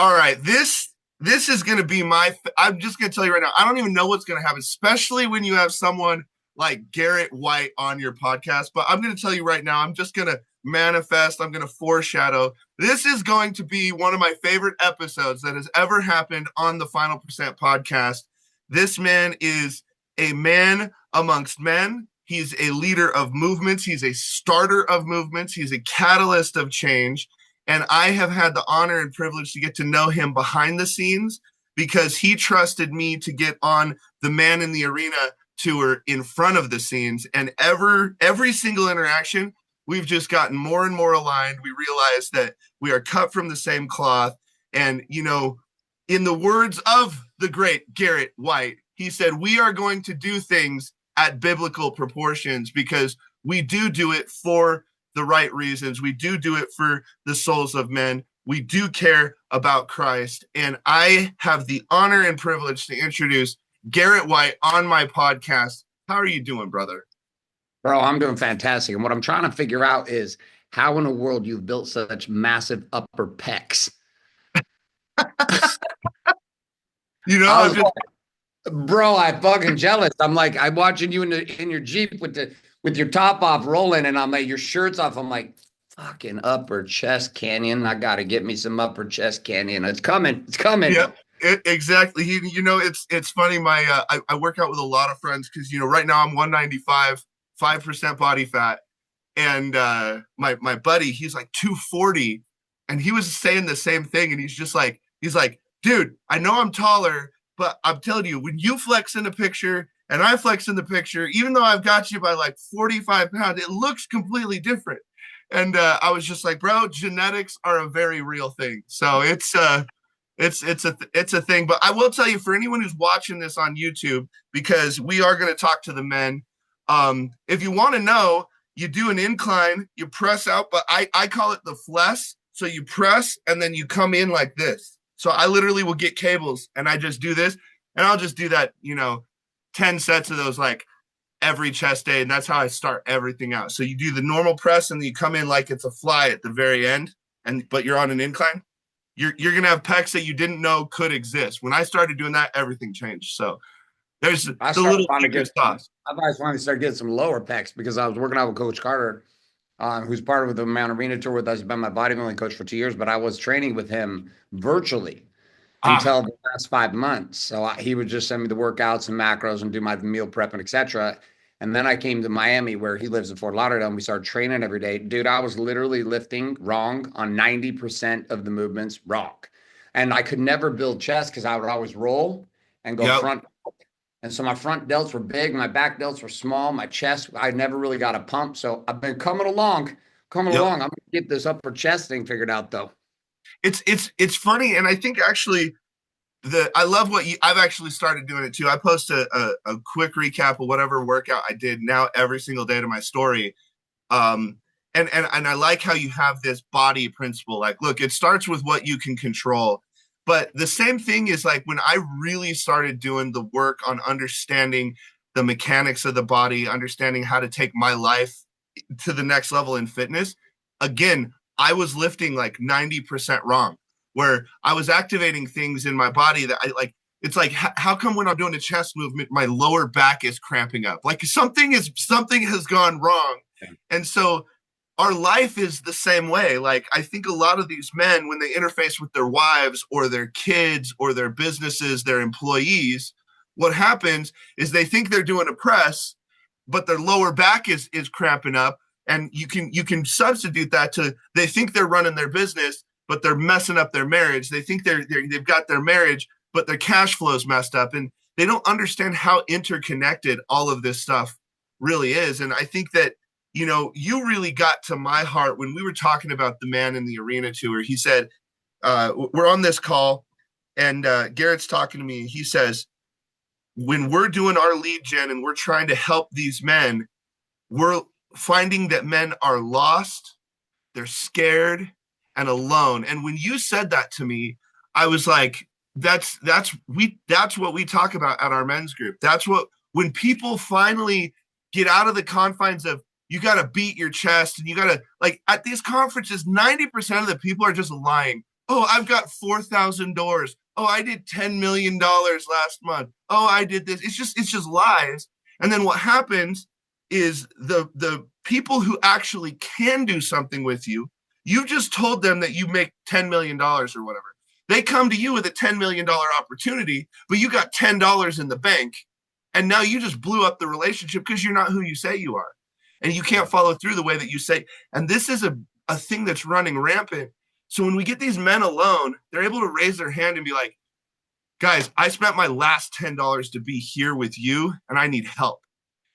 All right, this is going to be I'm just going to tell you right now. I don't even know what's going to happen, especially when you have someone like Garrett White on your podcast. But I'm going to tell you right now. I'm just going to manifest. I'm going to foreshadow. This is going to be one of my favorite episodes that has ever happened on the Final Percent podcast. This man is a man amongst men. He's a leader of movements. He's a starter of movements. He's a catalyst of change. And I have had the honor and privilege to get to know him behind the scenes because he trusted me to get on the Man in the Arena tour in front of the scenes. And every single interaction, we've just gotten more and more aligned. We realize that we are cut from the same cloth. And, you know, in the words of the great Garrett White, he said, we are going to do things at biblical proportions because we do it for the right reasons. We do it for the souls of men. We do care about Christ. And I have the honor and privilege to introduce Garrett White on my podcast. How are you doing, brother? Bro, I'm doing fantastic. And what I'm trying to figure out is how in the world you've built such massive upper pecs. You know, bro, I'm fucking jealous. I'm like, I'm watching you in your Jeep with your top off rolling, and I'm like, your shirt's off. I'm like, fucking upper chest canyon. I gotta get me some upper chest canyon. It's coming. It's coming. Yeah, exactly. You know, it's funny. I work out with a lot of friends because, you know, right now I'm 195, 5% body fat. And my buddy, he's like 240, and he was saying the same thing. And he's like, dude, I know I'm taller, but I'm telling you, when you flex in the picture and I flex in the picture, even though I've got you by like 45 pounds, it looks completely different. And I was just like, bro, genetics are a very real thing. So it's a thing. But I will tell you, for anyone who's watching this on YouTube, because we are going to talk to the men. If you want to know, you do an incline, you press out, but I call it the flex. So you press and then you come in like this. So I literally will get cables and I just do this, and I'll just do that, 10 sets of those like every chest day. And that's how I start everything out. So you do the normal press and then you come in like it's a fly at the very end, but you're on an incline. You're going to have pecs that you didn't know could exist. When I started doing that, everything changed. So there's the little secret sauce. I've always wanted to start getting some lower pecs because I was working out with Coach Carter, who's part of the Mount Arena tour with us. He's been my bodybuilding coach for 2 years, but I was training with him virtually until the last 5 months. So he would just send me the workouts and macros and do my meal prep and etc. And then I came to Miami, where he lives in Fort Lauderdale, and we started training every day. Dude, I was literally lifting wrong on 90% of the movements wrong. And I could never build chest because I would always roll and go front. And so my front delts were big, my back delts were small, my chest, I never really got a pump. So I've been coming along. I'm gonna get this upper chest thing figured out though. It's funny, and I think actually I love what I've actually started doing it too. I post a quick recap of whatever workout I did now every single day to my story. And I like how you have this body principle. Like, look, it starts with what you can control. But the same thing is like when I really started doing the work on understanding the mechanics of the body, understanding how to take my life to the next level in fitness. Again, I was lifting like 90% wrong, where I was activating things in my body that I like. It's like, how come when I'm doing a chest movement, my lower back is cramping up? Like something has gone wrong. And so our life is the same way. Like, I think a lot of these men, when they interface with their wives or their kids or their businesses, their employees, what happens is they think they're doing a press, but their lower back is cramping up. And you can substitute that to, they think they're running their business, but they're messing up their marriage. They think they've got their marriage, but their cash flow is messed up. And they don't understand how interconnected all of this stuff really is. And I think that, you really got to my heart when we were talking about the Man in the Arena tour. He said, we're on this call, and Garrett's talking to me. He says, when we're doing our lead gen and we're trying to help these men, we're finding that men are lost, they're scared, and alone. And when you said that to me, I was like, that's what we talk about at our men's group. That's what, when people finally get out of the confines of, you got to beat your chest, and you got to, like, at these conferences, 90% of the people are just lying. Oh, I've got 4,000 doors. Oh, I did $10 million last month. Oh, I did this. It's just lies. And then what happens is the people who actually can do something with you, you just told them that you make $10 million or whatever. They come to you with a $10 million opportunity, but you got $10 in the bank. And now you just blew up the relationship because you're not who you say you are. And you can't follow through the way that you say. And this is a thing that's running rampant. So when we get these men alone, they're able to raise their hand and be like, guys, I spent my last $10 to be here with you and I need help.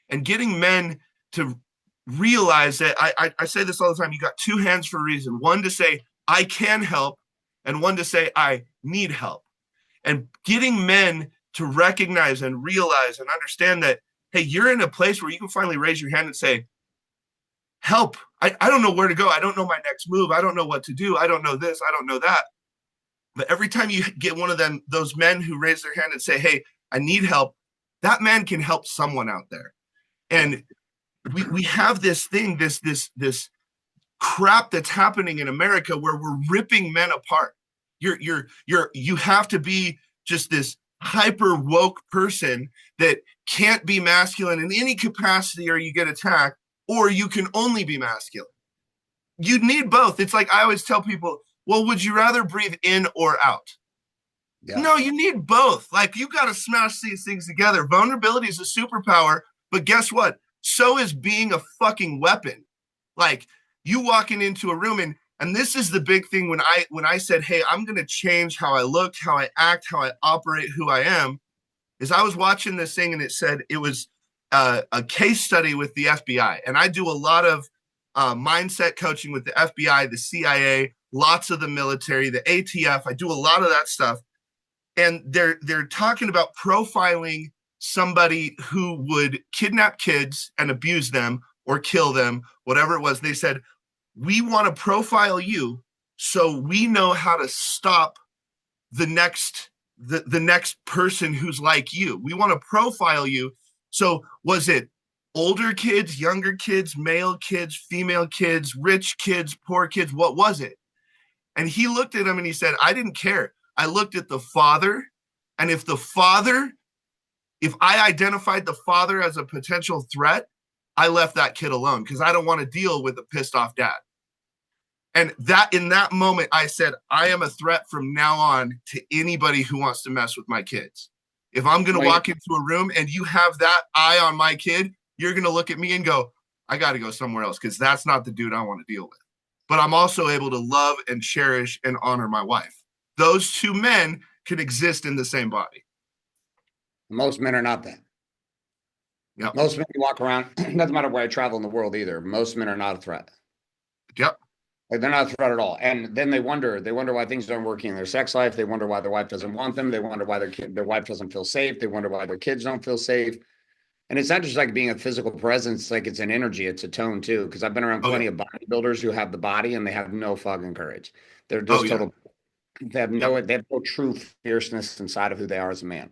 And getting men to realize that I say this all the time, you got two hands for a reason. One to say, I can help, and one to say, I need help. And getting men to recognize and realize and understand that, hey, you're in a place where you can finally raise your hand and say, help. I don't know where to go. I don't know my next move. I don't know what to do. I don't know this. I don't know that. But every time you get one of them, those men who raise their hand and say, hey, I need help, that man can help someone out there. And we have this thing, this crap that's happening in America where we're ripping men apart. You have to be just this hyper woke person that can't be masculine in any capacity or you get attacked, or you can only be masculine. You need both. It's like I always tell people, well, would you rather breathe in or out? Yeah. No, you need both. Like you got to smash these things together. Vulnerability is a superpower, but guess what? So is being a fucking weapon. Like you walking into a room and this is the big thing when I said, "Hey, I'm going to change how I look, how I act, how I operate, who I am." Is I was watching this thing and it said it was a case study with the FBI, and I do a lot of mindset coaching with the FBI, the CIA, lots of the military, the ATF. I do a lot of that stuff, and they're talking about profiling somebody who would kidnap kids and abuse them or kill them, whatever it was. They said, we want to profile you so we know how to stop the next person who's like you. We want to profile you. So was it older kids, younger kids, male kids, female kids, rich kids, poor kids? What was it? And he looked at him and he said, I didn't care. I looked at the father, and if I identified the father as a potential threat, I left that kid alone because I don't want to deal with a pissed off dad. And that in that moment, I said, I am a threat from now on to anybody who wants to mess with my kids. If I'm going to walk into a room and you have that eye on my kid, you're going to look at me and go, I got to go somewhere else because that's not the dude I want to deal with. But I'm also able to love and cherish and honor my wife. Those two men can exist in the same body. Most men are not that. Yep. Most men walk around, doesn't matter where I travel in the world either. Most men are not a threat. Yep. Like they're not a threat at all. And then they wonder why things aren't working in their sex life. They wonder why their wife doesn't want them. They wonder why their wife doesn't feel safe. They wonder why their kids don't feel safe. And it's not just like being a physical presence, like it's an energy, it's a tone too. Because I've been around plenty of bodybuilders who have the body and they have no fucking courage. They're just total. They have no true fierceness inside of who they are as a man.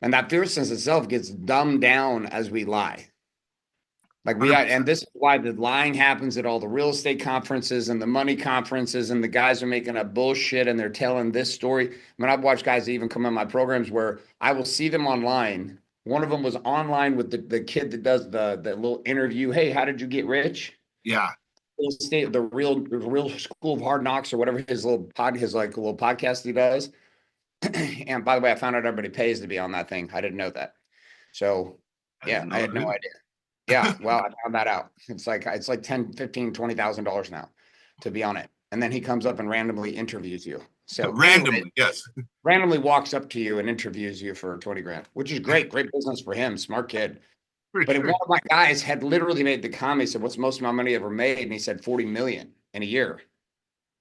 And that fierceness itself gets dumbed down as we lie. Like and this is why the lying happens at all the real estate conferences and the money conferences, and the guys are making up bullshit and they're telling this story. I mean, I've watched guys even come in my programs where I will see them online. One of them was online with the kid that does the little interview. Hey, how did you get rich? Yeah. Real estate, the real School of Hard Knocks or whatever his little podcast he does. And by the way, I found out everybody pays to be on that thing. I didn't know that. So yeah, I had no idea. Yeah, well, I found that out. It's like 10, 15, $20,000 now to be on it. And then he comes up and randomly interviews you. So randomly, anyway, yes. Randomly walks up to you and interviews you for 20 grand, which is great. Great business for him. Smart kid. But one of my guys had literally made the comment, he said, what's most of my money ever made? And he said 40 million in a year.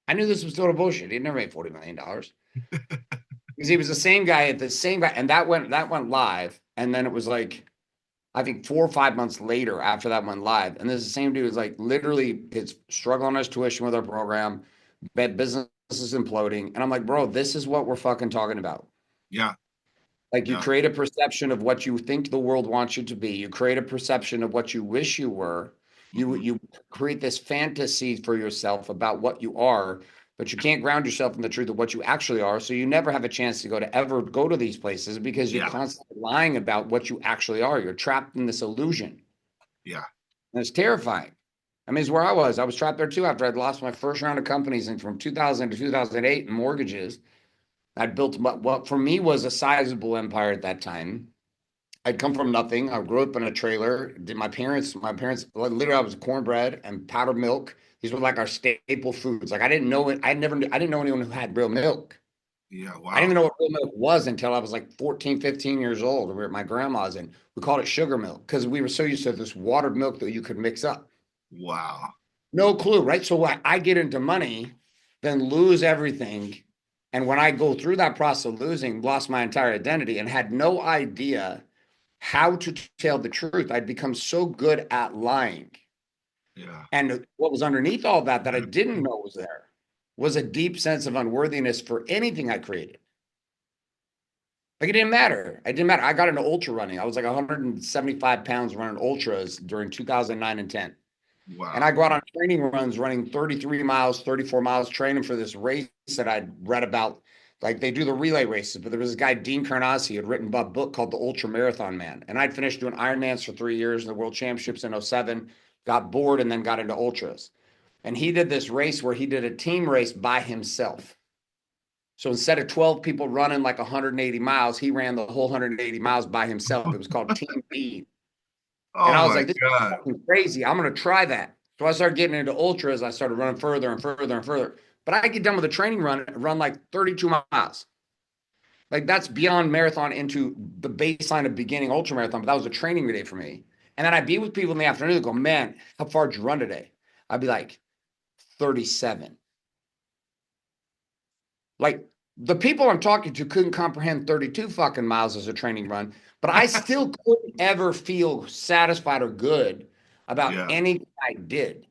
I knew this was total bullshit. He'd never made $40 million. Because he was the same guy and that went live. And then it was like, I think 4 or 5 months later after that went live. And this is the same dude who's like literally it's struggling on his tuition with our program. Business is imploding. And I'm like, bro, this is what we're fucking talking about. Yeah. Like you create a perception of what you think the world wants you to be. You create a perception of what you wish you were. You create this fantasy for yourself about what you are. but you can't ground yourself in the truth of what you actually are. So you never have a chance to ever go to these places because you're Yeah. constantly lying about what you actually are. You're trapped in this illusion. Yeah. And it's terrifying. I mean, it's where I was. I was trapped there too after I'd lost my first round of companies and from 2000 to 2008 in mortgages. I'd built what for me was a sizable empire at that time. I'd come from nothing. I grew up in a trailer. My parents, literally, I was cornbread and powdered milk. These were like our staple foods. Like I didn't know it. I didn't know anyone who had real milk. Yeah. I didn't Wow. even know what real milk was until I was like 14, 15 years old. We were at my grandma's and we called it sugar milk because we were so used to this watered milk that you could mix up. Wow. No clue, right? So I get into money, then lose everything. And when I go through that process of losing, lost my entire identity and had no idea how to tell the truth. I'd become so good at lying. Yeah. And what was underneath all that I didn't know was there was a deep sense of unworthiness for anything I created. Like it didn't matter. It didn't matter. I got into ultra running. I was like 175 pounds running ultras during 2009 and 10. And I Wow. go out on training runs running 33 miles, 34 miles, training for this race that I'd read about. Like they do the relay races, but there was this guy, Dean Karnazes, who had written a book called The Ultra Marathon Man. And I'd finished doing Ironmans for 3 years in the World Championships in '07, got bored, and then got into ultras. And he did this race where he did a team race by himself. So instead of 12 people running like 180 miles, he ran the whole 180 miles by himself. It was called Team Speed. And Oh I was my like, this is God. fucking crazy. I'm going to try that. So I started getting into ultras. I started running further and further and further. But I get done with a training run like 32 miles. Like that's beyond marathon into the baseline of beginning ultra marathon. But that was a training day for me. And then I'd be with people in the afternoon and go, man, how far did you run today? I'd be like, 37. Like the people I'm talking to couldn't comprehend 32 fucking miles as a training run, but I still couldn't ever feel satisfied or good about Yeah. anything I did.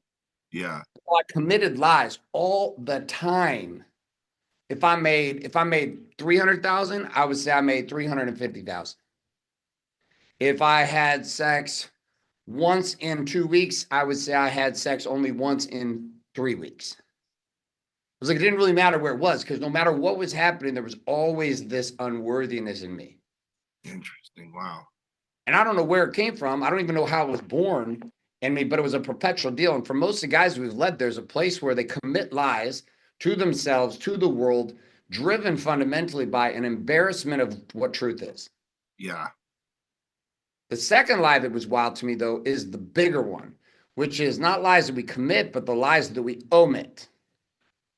Yeah. I committed lies all the time. If I made 300,000, I would say I made 350,000. If I had sex once in 2 weeks, I would say I had sex only once in 3 weeks. It was like it didn't really matter where it was because no matter what was happening, there was always this unworthiness in me. Interesting. Wow. And I don't know where it came from. I don't even know how it was born in me, but it was a perpetual deal. And for most of the guys we've led, there's a place where they commit lies to themselves, to the world, driven fundamentally by an embarrassment of what truth is. Yeah. The second lie that was wild to me, though, is the bigger one, which is not lies that we commit, but the lies that we omit.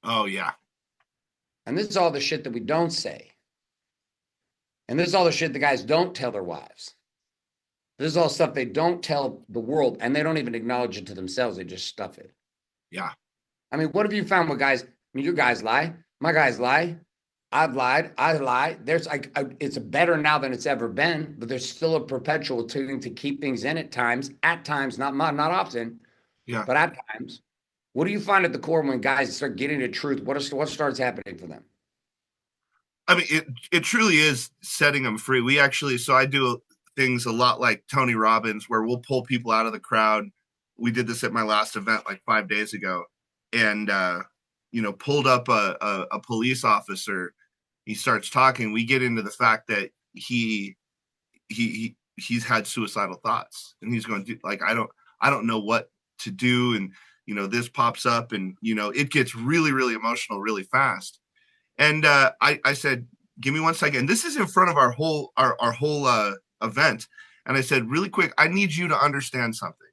Oh yeah. And this is all the shit that we don't say. And this is all the shit the guys don't tell their wives. This is all stuff they don't tell the world, and they don't even acknowledge it to themselves. They just stuff it. Yeah. I mean, what have you found with guys? I mean, your guys lie. My guys lie. I've lied. I lie. There's like, it's better now than it's ever been, but there's still a perpetual tuning to keep things in at times, not often, Yeah. but at times. What do you find at the core when guys start getting to truth? What starts happening for them? I mean, it truly is setting them free. We actually, so I do things a lot like Tony Robbins, where we'll pull people out of the crowd. We did this at my last event like 5 days ago, and pulled up a police officer. He starts talking. We get into the fact that he's had suicidal thoughts, and he's going to like I don't know what to do, and this pops up, and it gets really really emotional really fast. And I said, give me 1 second. And this is in front of our whole event. And I said, really quick, I need you to understand something.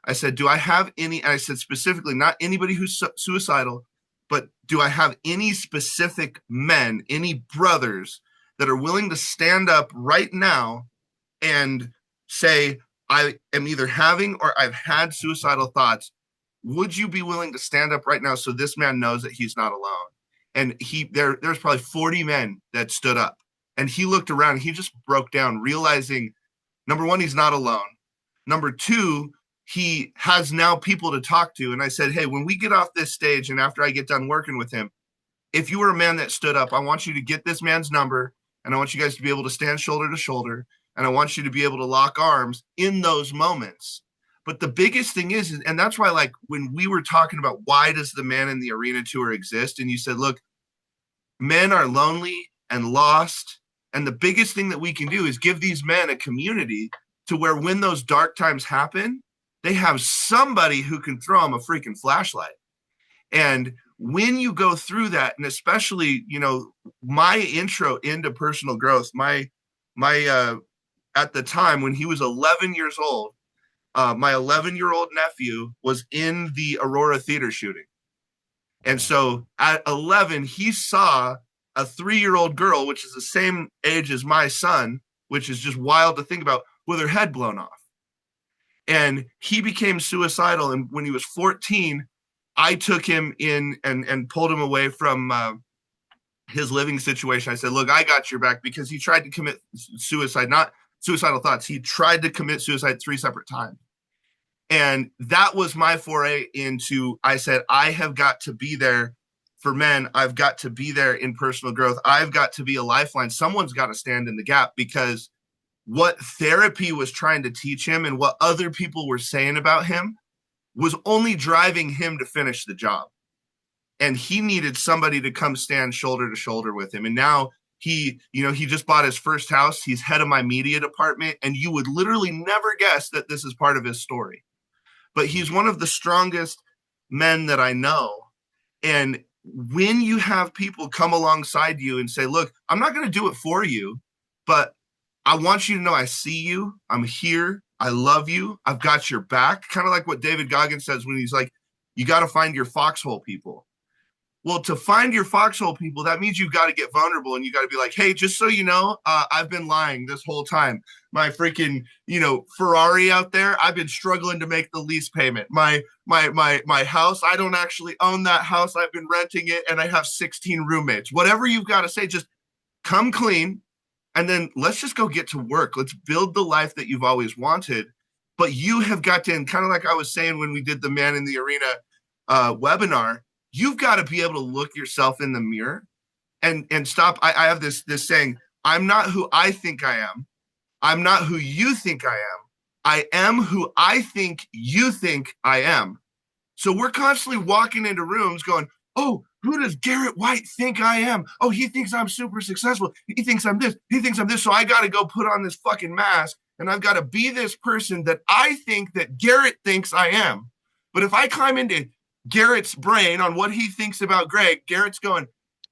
I said, do I have any, and I said specifically, not anybody who's suicidal, but do I have any specific men, any brothers that are willing to stand up right now and say, I am either having or I've had suicidal thoughts? Would you be willing to stand up right now so this man knows that he's not alone? And there's probably 40 men that stood up, and he looked around and he just broke down, realizing, number one, he's not alone. Number two, he has now people to talk to. And I said, hey, when we get off this stage and after I get done working with him, if you were a man that stood up, I want you to get this man's number, and I want you guys to be able to stand shoulder to shoulder, and I want you to be able to lock arms in those moments. But the biggest thing is, and that's why, like, when we were talking about why does the Man in the Arena tour exist, and you said, look, men are lonely and lost, and the biggest thing that we can do is give these men a community to where when those dark times happen, they have somebody who can throw them a freaking flashlight. And when you go through that, and especially, my intro into personal growth, my at the time when he was 11 years old, my 11-year-old nephew was in the Aurora theater shooting. And so at 11, he saw a 3-year-old girl, which is the same age as my son, which is just wild to think about, with her head blown off. And he became suicidal. And when he was 14, I took him in and pulled him away from his living situation. I said, look, I got your back, because he tried to commit suicide, not suicidal thoughts. He tried to commit suicide 3 separate times. And that was my foray into, I said, I have got to be there for men. I've got to be there in personal growth. I've got to be a lifeline. Someone's got to stand in the gap, because what therapy was trying to teach him and what other people were saying about him was only driving him to finish the job. And he needed somebody to come stand shoulder to shoulder with him. And now he just bought his first house. He's head of my media department. And you would literally never guess that this is part of his story. But he's one of the strongest men that I know. And when you have people come alongside you and say, look, I'm not going to do it for you, but I want you to know I see you. I'm here. I love you. I've got your back. Kind of like what David Goggins says when he's like, you got to find your foxhole people. Well, to find your foxhole people, that means you've got to get vulnerable, and you got to be like, hey, just so you know, I've been lying this whole time. My freaking, Ferrari out there, I've been struggling to make the lease payment. My house, I don't actually own that house. I've been renting it, and I have 16 roommates. Whatever you've got to say, just come clean, and then let's just go get to work. Let's build the life that you've always wanted. But you have got to, and kind of like I was saying when we did the Man in the Arena webinar, you've got to be able to look yourself in the mirror and stop. I have this saying, I'm not who I think I am. I'm not who you think I am. I am who I think you think I am. So we're constantly walking into rooms going, oh, who does Garrett White think I am? Oh, he thinks I'm super successful. He thinks I'm this. He thinks I'm this. So I got to go put on this fucking mask, and I've got to be this person that I think that Garrett thinks I am. But if I climb into Garrett's brain on what he thinks about Greg, Garrett's going,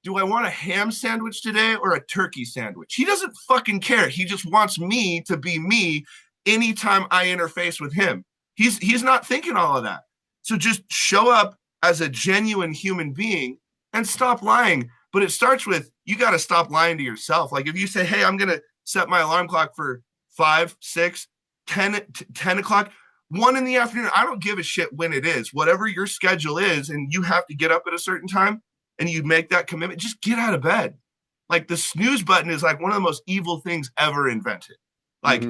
do I want a ham sandwich today or a turkey sandwich? He doesn't fucking care. He just wants me to be me anytime I interface with him. He's not thinking all of that. So just show up as a genuine human being and stop lying. But it starts with, you got to stop lying to yourself. Like if you say, hey, I'm going to set my alarm clock for 5, 6, 10 o'clock, 1 in the afternoon, I don't give a shit when it is. Whatever your schedule is, and you have to get up at a certain time and you make that commitment, just get out of bed. Like the snooze button is like one of the most evil things ever invented. Like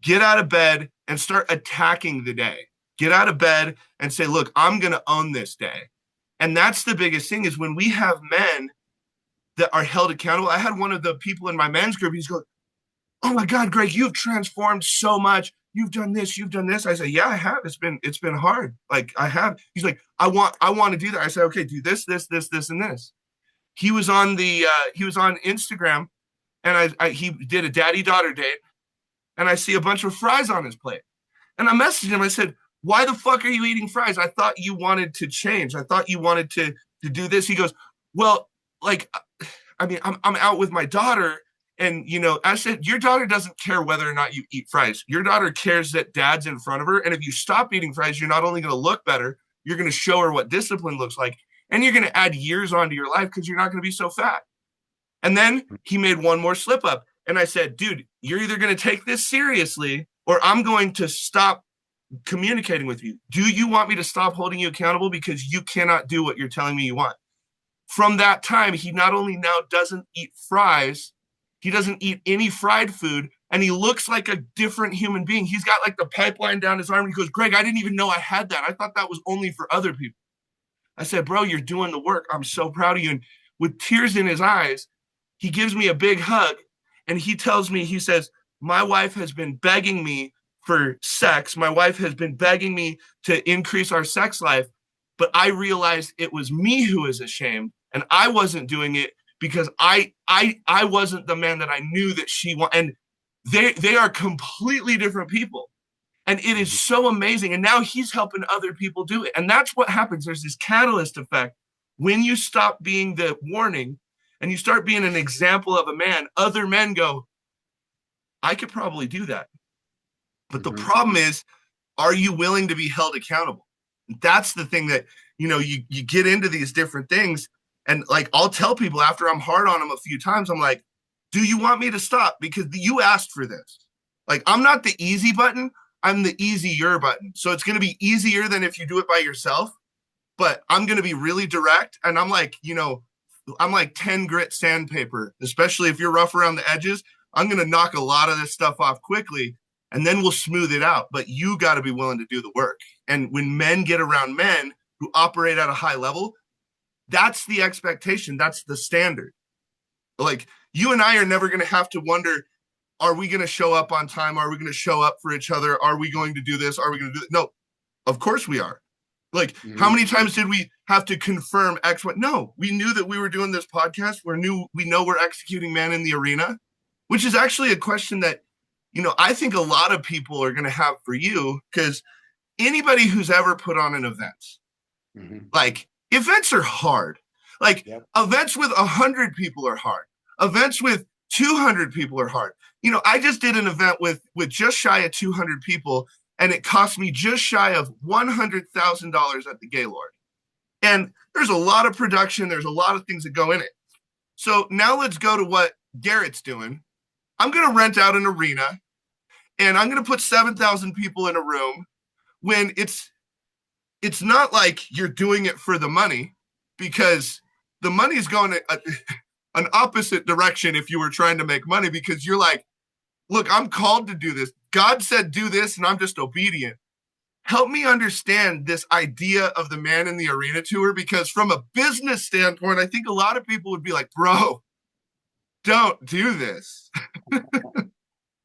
get out of bed and start attacking the day. Get out of bed and say, look, I'm going to own this day. And that's the biggest thing, is when we have men that are held accountable. I had one of the people in my men's group, he's going, oh my God, Greg, you've transformed so much. You've done this, you've done this. I said, yeah, I have. It's been hard. Like I have. He's like, I want to do that. I said, okay, do this, and this. He was on Instagram, and he did a daddy-daughter date, and I see a bunch of fries on his plate. And I messaged him. I said, why the fuck are you eating fries? I thought you wanted to change. I thought you wanted to do this. He goes, well, like, I mean, I'm out with my daughter. And, I said, your daughter doesn't care whether or not you eat fries. Your daughter cares that dad's in front of her. And if you stop eating fries, you're not only going to look better, you're going to show her what discipline looks like. And you're going to add years onto your life because you're not going to be so fat. And then he made one more slip up. And I said, dude, you're either going to take this seriously or I'm going to stop communicating with you. Do you want me to stop holding you accountable because you cannot do what you're telling me you want? From that time, he not only now doesn't eat fries, he doesn't eat any fried food, and he looks like a different human being. He's got like the pipeline down his arm. And he goes, Greg, I didn't even know I had that. I thought that was only for other people. I said, bro, you're doing the work. I'm so proud of you. And with tears in his eyes, he gives me a big hug, and he tells me, he says, my wife has been begging me for sex. My wife has been begging me to increase our sex life, but I realized it was me who was ashamed, and I wasn't doing it because I wasn't the man that I knew that she wanted. And they are completely different people. And it is so amazing. And now he's helping other people do it. And that's what happens. There's this catalyst effect. When you stop being the warning and you start being an example of a man, other men go, I could probably do that. But the Mm-hmm. problem is, are you willing to be held accountable? That's the thing that, you get into these different things. And like, I'll tell people after I'm hard on them a few times, I'm like, do you want me to stop? Because you asked for this. Like, I'm not the easy button. I'm the easier button. So it's going to be easier than if you do it by yourself, but I'm going to be really direct. And I'm like 10 grit sandpaper, especially if you're rough around the edges. I'm going to knock a lot of this stuff off quickly and then we'll smooth it out. But you got to be willing to do the work. And when men get around men who operate at a high level, that's the expectation. That's the standard. Like, you and I are never going to have to wonder, are we going to show up on time? Are we going to show up for each other? Are we going to do this? Are we going to do it? No, of course we are. Like, how Mm-hmm. many times did we have to confirm X? No, we knew that we were doing this podcast. We know we're executing Man in the Arena, which is actually a question that, I think a lot of people are going to have for you, because anybody who's ever put on an event, Mm-hmm. like, events are hard. Like, Yep. events with 100 people are hard. Events with 200 people are hard. I just did an event with just shy of 200 people, and it cost me just shy of $100,000 at the Gaylord. And there's a lot of production. There's a lot of things that go in it. So now let's go to what Garrett's doing. I'm going to rent out an arena, and I'm going to put 7,000 people in a room when it's not like you're doing it for the money, because the money is going an opposite direction if you were trying to make money, because you're like, look, I'm called to do this. God said do this, and I'm just obedient. Help me understand this idea of the Man in the Arena tour, because from a business standpoint, I think a lot of people would be like, bro, don't do this.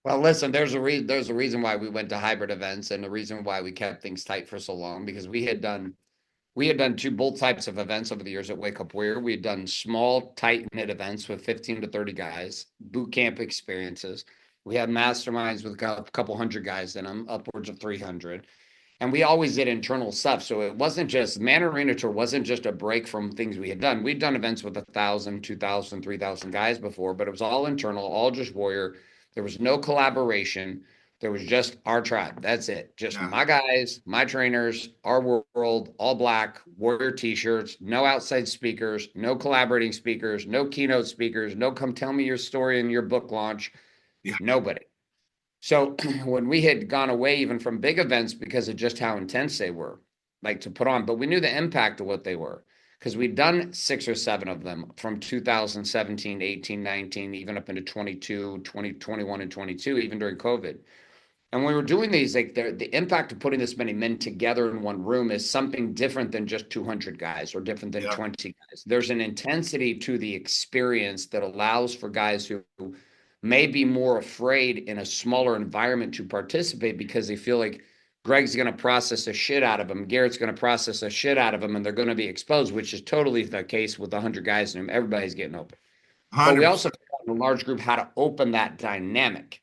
Well, listen, there's a reason why we went to hybrid events and the reason why we kept things tight for so long, because we had done both types of events over the years at Wake Up Warrior. We had done small, tight knit events with 15 to 30 guys, boot camp experiences. We had masterminds with a couple hundred guys in them, upwards of 300. And we always did internal stuff. So it wasn't just Man Arena Tour wasn't just a break from things we had done. We'd done events with 1,000, 2,000, 3,000 guys before, but it was all internal, all just Warrior. There was no collaboration. There was just our tribe. That's it. Just Yeah, my guys, my trainers, our world, all black, Warrior t-shirts, no outside speakers, no collaborating speakers, no keynote speakers, no come tell me your story in your book launch. yeah, Nobody. So when we had gone away even from big events because of just how intense they were, like to put on, but we knew the impact of what they were because we'd done 6 or 7 of them from 2017, 18, 19, even up into 22, 20, 21, and 22, even during COVID. And when we were doing these, like the impact of putting this many men together in one room is something different than just 200 guys or different than yeah, 20 guys. There's an intensity to the experience that allows for guys who may be more afraid in a smaller environment to participate because they feel like Greg's going to process a shit out of them, Garrett's going to process a shit out of them, and they're going to be exposed, which is totally the case with 100 guys in them. Everybody's getting open. But we also 100%. taught in a large group how to open that dynamic.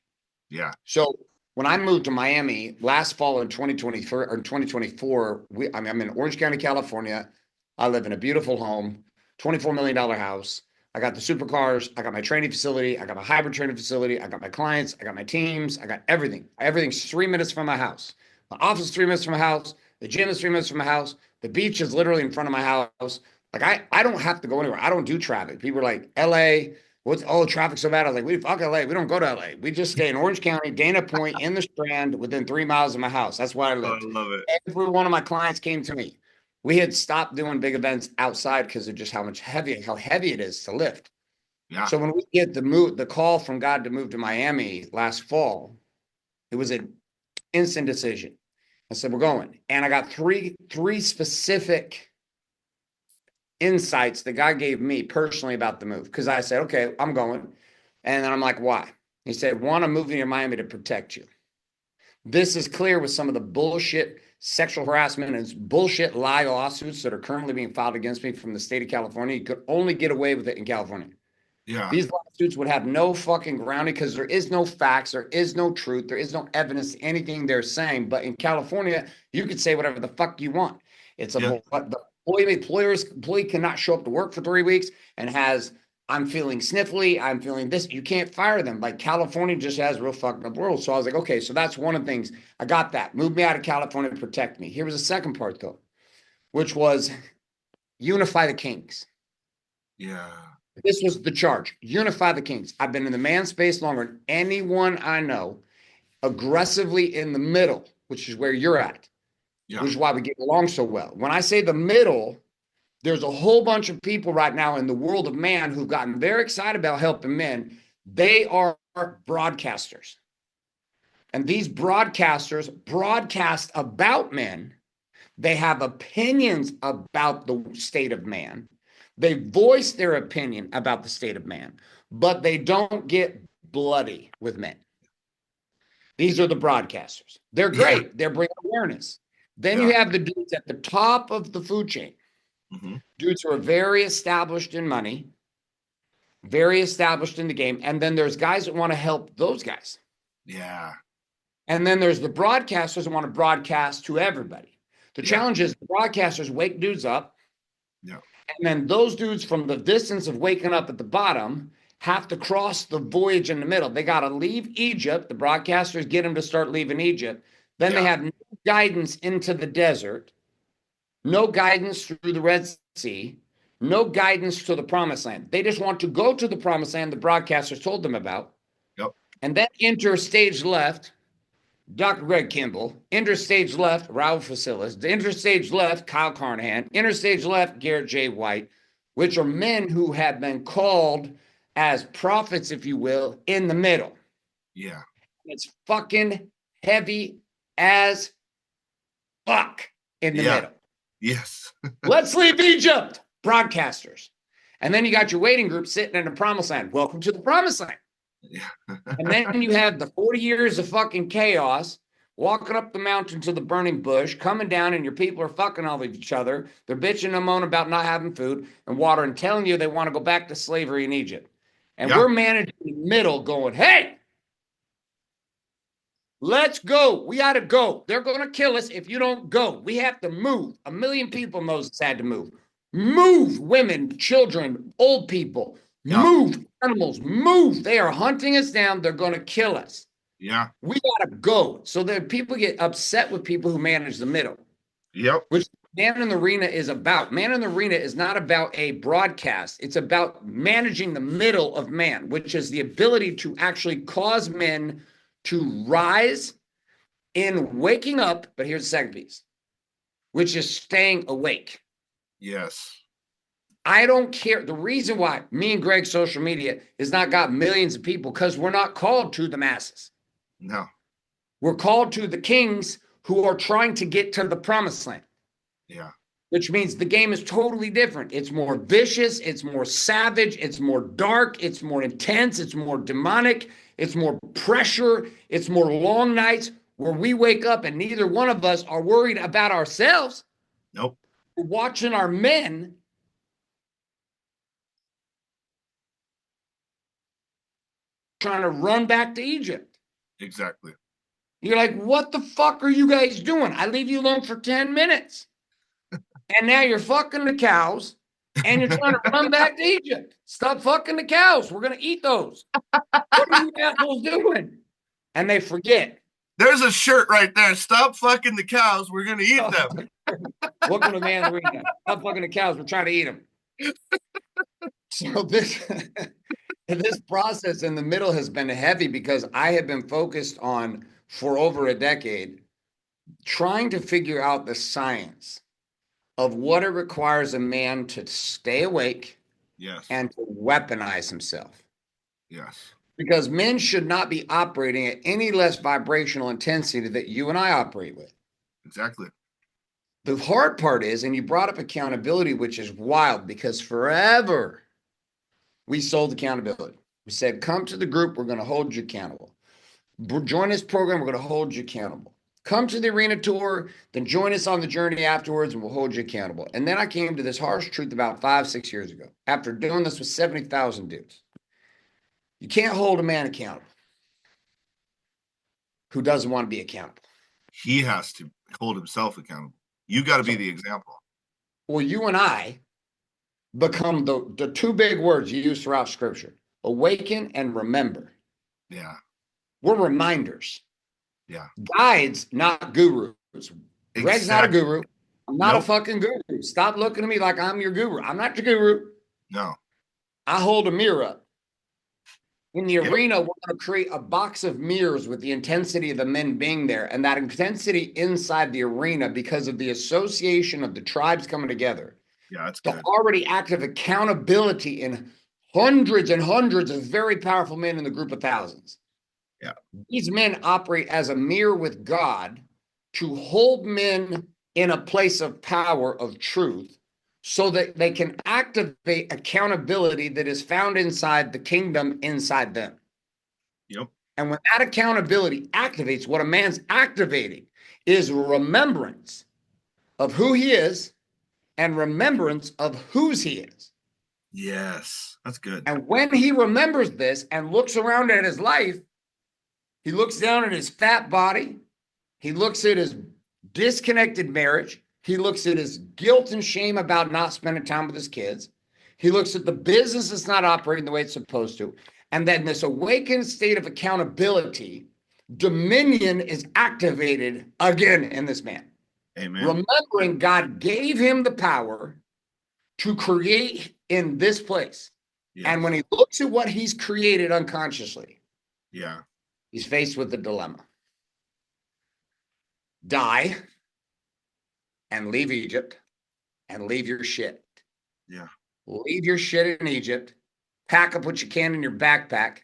Yeah, So when I moved to Miami last fall in 2024 or 2024, I'm in Orange County, California. I live in a beautiful home, $24 million house. I got the supercars. I got my training facility. I got my hybrid training facility. I got my clients. I got my teams. I got everything. Everything's 3 minutes from my house. My office is 3 minutes from my house. The gym is 3 minutes from my house. The beach is literally in front of my house. Like I don't have to go anywhere. I don't do traffic. People are like, LA, traffic's so bad. I was like, we fuck LA. We don't go to LA. We just stay in Orange County, Dana Point, in the Strand, within 3 miles of my house. That's where I oh, I lived. love it. Every one of my clients came to me. We had stopped doing big events outside because of just how heavy it is to lift. Yeah, So when we get the call from God to move to Miami last fall, it was an instant decision. I said, we're going. And I got three specific insights that God gave me personally about the move. Because I said, okay, I'm going. And then I'm like, why? He said, one, I'm moving to Miami to protect you. This is clear with some of the bullshit sexual harassment and bullshit lie lawsuits that are currently being filed against me from the state of California. You could only get away with it in California. Yeah. These lawsuits would have no fucking grounding because there is no facts, there is no truth, there is no evidence to anything they're saying. But in California, you could say whatever the fuck you want. It's a Yeah. the employee cannot show up to work for 3 weeks and has, I'm feeling sniffly, I'm feeling this. You can't fire them. Like California just has real fucked up rules. So I was like, okay, so that's one of the things. I got that. Move me out of California to protect me. Here was the second part though, which was unify the kings. Yeah. This was the charge. Unify the kings. I've been in the man space longer than anyone I know, aggressively in the middle, which is where you're at, Yeah. which is why we get along so well. When I say the middle, there's a whole bunch of people right now in the world of man who've gotten very excited about helping men. They are broadcasters. And these broadcasters broadcast about men. They have opinions about the state of man. They voice their opinion about the state of man, but they don't get bloody with men. These are the broadcasters. They're Yeah. great. They're bringing awareness. Then you Yeah. have the dudes at the top of the food chain. Mm-hmm. Dudes who are very established in money, very established in the game. And then there's guys that want to help those guys. Yeah. And then there's the broadcasters that want to broadcast to everybody. The Yeah. challenge is the broadcasters wake dudes up. Yeah. And then those dudes from the distance of waking up at the bottom have to cross the voyage in the middle. They got to leave Egypt. The broadcasters get them to start leaving Egypt. Then they Yeah. have no guidance into the desert, no guidance through the Red Sea, no guidance to the promised land. They just want to go to the promised land the broadcasters told them about. Yep. And then enter stage left, Dr. Greg Kimball. Enter stage left, Raul Facilis. Enter stage left, Kyle Carnahan. Enter stage left, Garrett J. White, which are men who have been called as prophets, if you will, in the middle. Yeah. It's fucking heavy as fuck in the Yeah. middle. Yes. Let's leave Egypt, broadcasters. And then you got your waiting group sitting in the promised land. Welcome to the promised land. Yeah. And then you have the 40 years of fucking chaos, walking up the mountain to the burning bush, coming down, and your people are fucking all of each other. They're bitching and moaning about not having food and water and telling you they want to go back to slavery in Egypt. And Yeah. we're managing the middle going, hey, let's go. We got to go. They're going to kill us if you don't go. We have to move. 1 million people Moses had to move. Move, women, children, old people. Yeah. Move, animals, move. They are hunting us down. They're going to kill us. Yeah. We got to go. So that people get upset with people who manage the middle. Yep. Which Man in the Arena is about. Man in the Arena is not about a broadcast. It's about managing the middle of man, which is the ability to actually cause men to rise in waking up. But here's the second piece, which is staying awake. Yes. I don't care. The reason why me and Greg's social media has not got millions of people, because we're not called to the masses. No. We're called to the kings who are trying to get to the promised land. Yeah. Which means the game is totally different. It's more vicious. It's more savage. It's more dark. It's more intense. It's more demonic. It's more pressure. It's more long nights where we wake up and neither one of us are worried about ourselves. Nope. We're watching our men trying to run back to Egypt. Exactly. You're like, what the fuck are you guys doing? I leave you alone for 10 minutes. And now you're fucking the cows and you're trying to run back to Egypt. Stop fucking the cows. We're going to eat those. What are you assholes doing? And they forget. There's a shirt right there. Stop fucking the cows. We're going to eat them. Welcome to Man Arena. Stop fucking the cows. We're trying to eat them. So this process in the middle has been heavy because I have been focused on, for over a decade, trying to figure out the science of what it requires a man to stay awake. Yes. And to weaponize himself. Yes. Because men should not be operating at any less vibrational intensity that you and I operate with. Exactly. The hard part is, and you brought up accountability, which is wild, because forever we sold accountability. We said, come to the group, we're going to hold you accountable. Join this program. We're going to hold you accountable. Come to the arena tour, then join us on the journey afterwards, and we'll hold you accountable. And then I came to this harsh truth about 5-6 years ago, after doing this with 70,000 dudes. You can't hold a man accountable who doesn't want to be accountable. He has to hold himself accountable. You got to be the example. Well, you and I become the two big words you use throughout Scripture: awaken and remember. Yeah. We're reminders. Yeah. Guides, not gurus. Greg's not a Exactly. guru. I'm not a fucking guru. Stop looking at me like I'm your guru. I'm not your guru. No. I hold a mirror up. In the Yep. arena, we're going to create a box of mirrors with the intensity of the men being there. And that intensity inside the arena, because of the association of the tribes coming together, Yeah, that's the good. already active accountability in hundreds and hundreds of very powerful men in the group of thousands. Yeah. These men operate as a mirror with God to hold men in a place of power, of truth, so that they can activate accountability that is found inside the kingdom inside them. Yep. And when that accountability activates, what a man's activating is remembrance of who he is and remembrance of whose he is. Yes, that's good. And when he remembers this and looks around at his life, he looks down at his fat body. He looks at his disconnected marriage. He looks at his guilt and shame about not spending time with his kids. He looks at the business that's not operating the way it's supposed to. And then this awakened state of accountability, dominion is activated again in this man. Amen. Remembering God gave him the power to create in this place. Yes. And when he looks at what he's created unconsciously, he's faced with the dilemma. Die and leave Egypt and leave your shit. Yeah. Leave your shit in Egypt, pack up what you can in your backpack,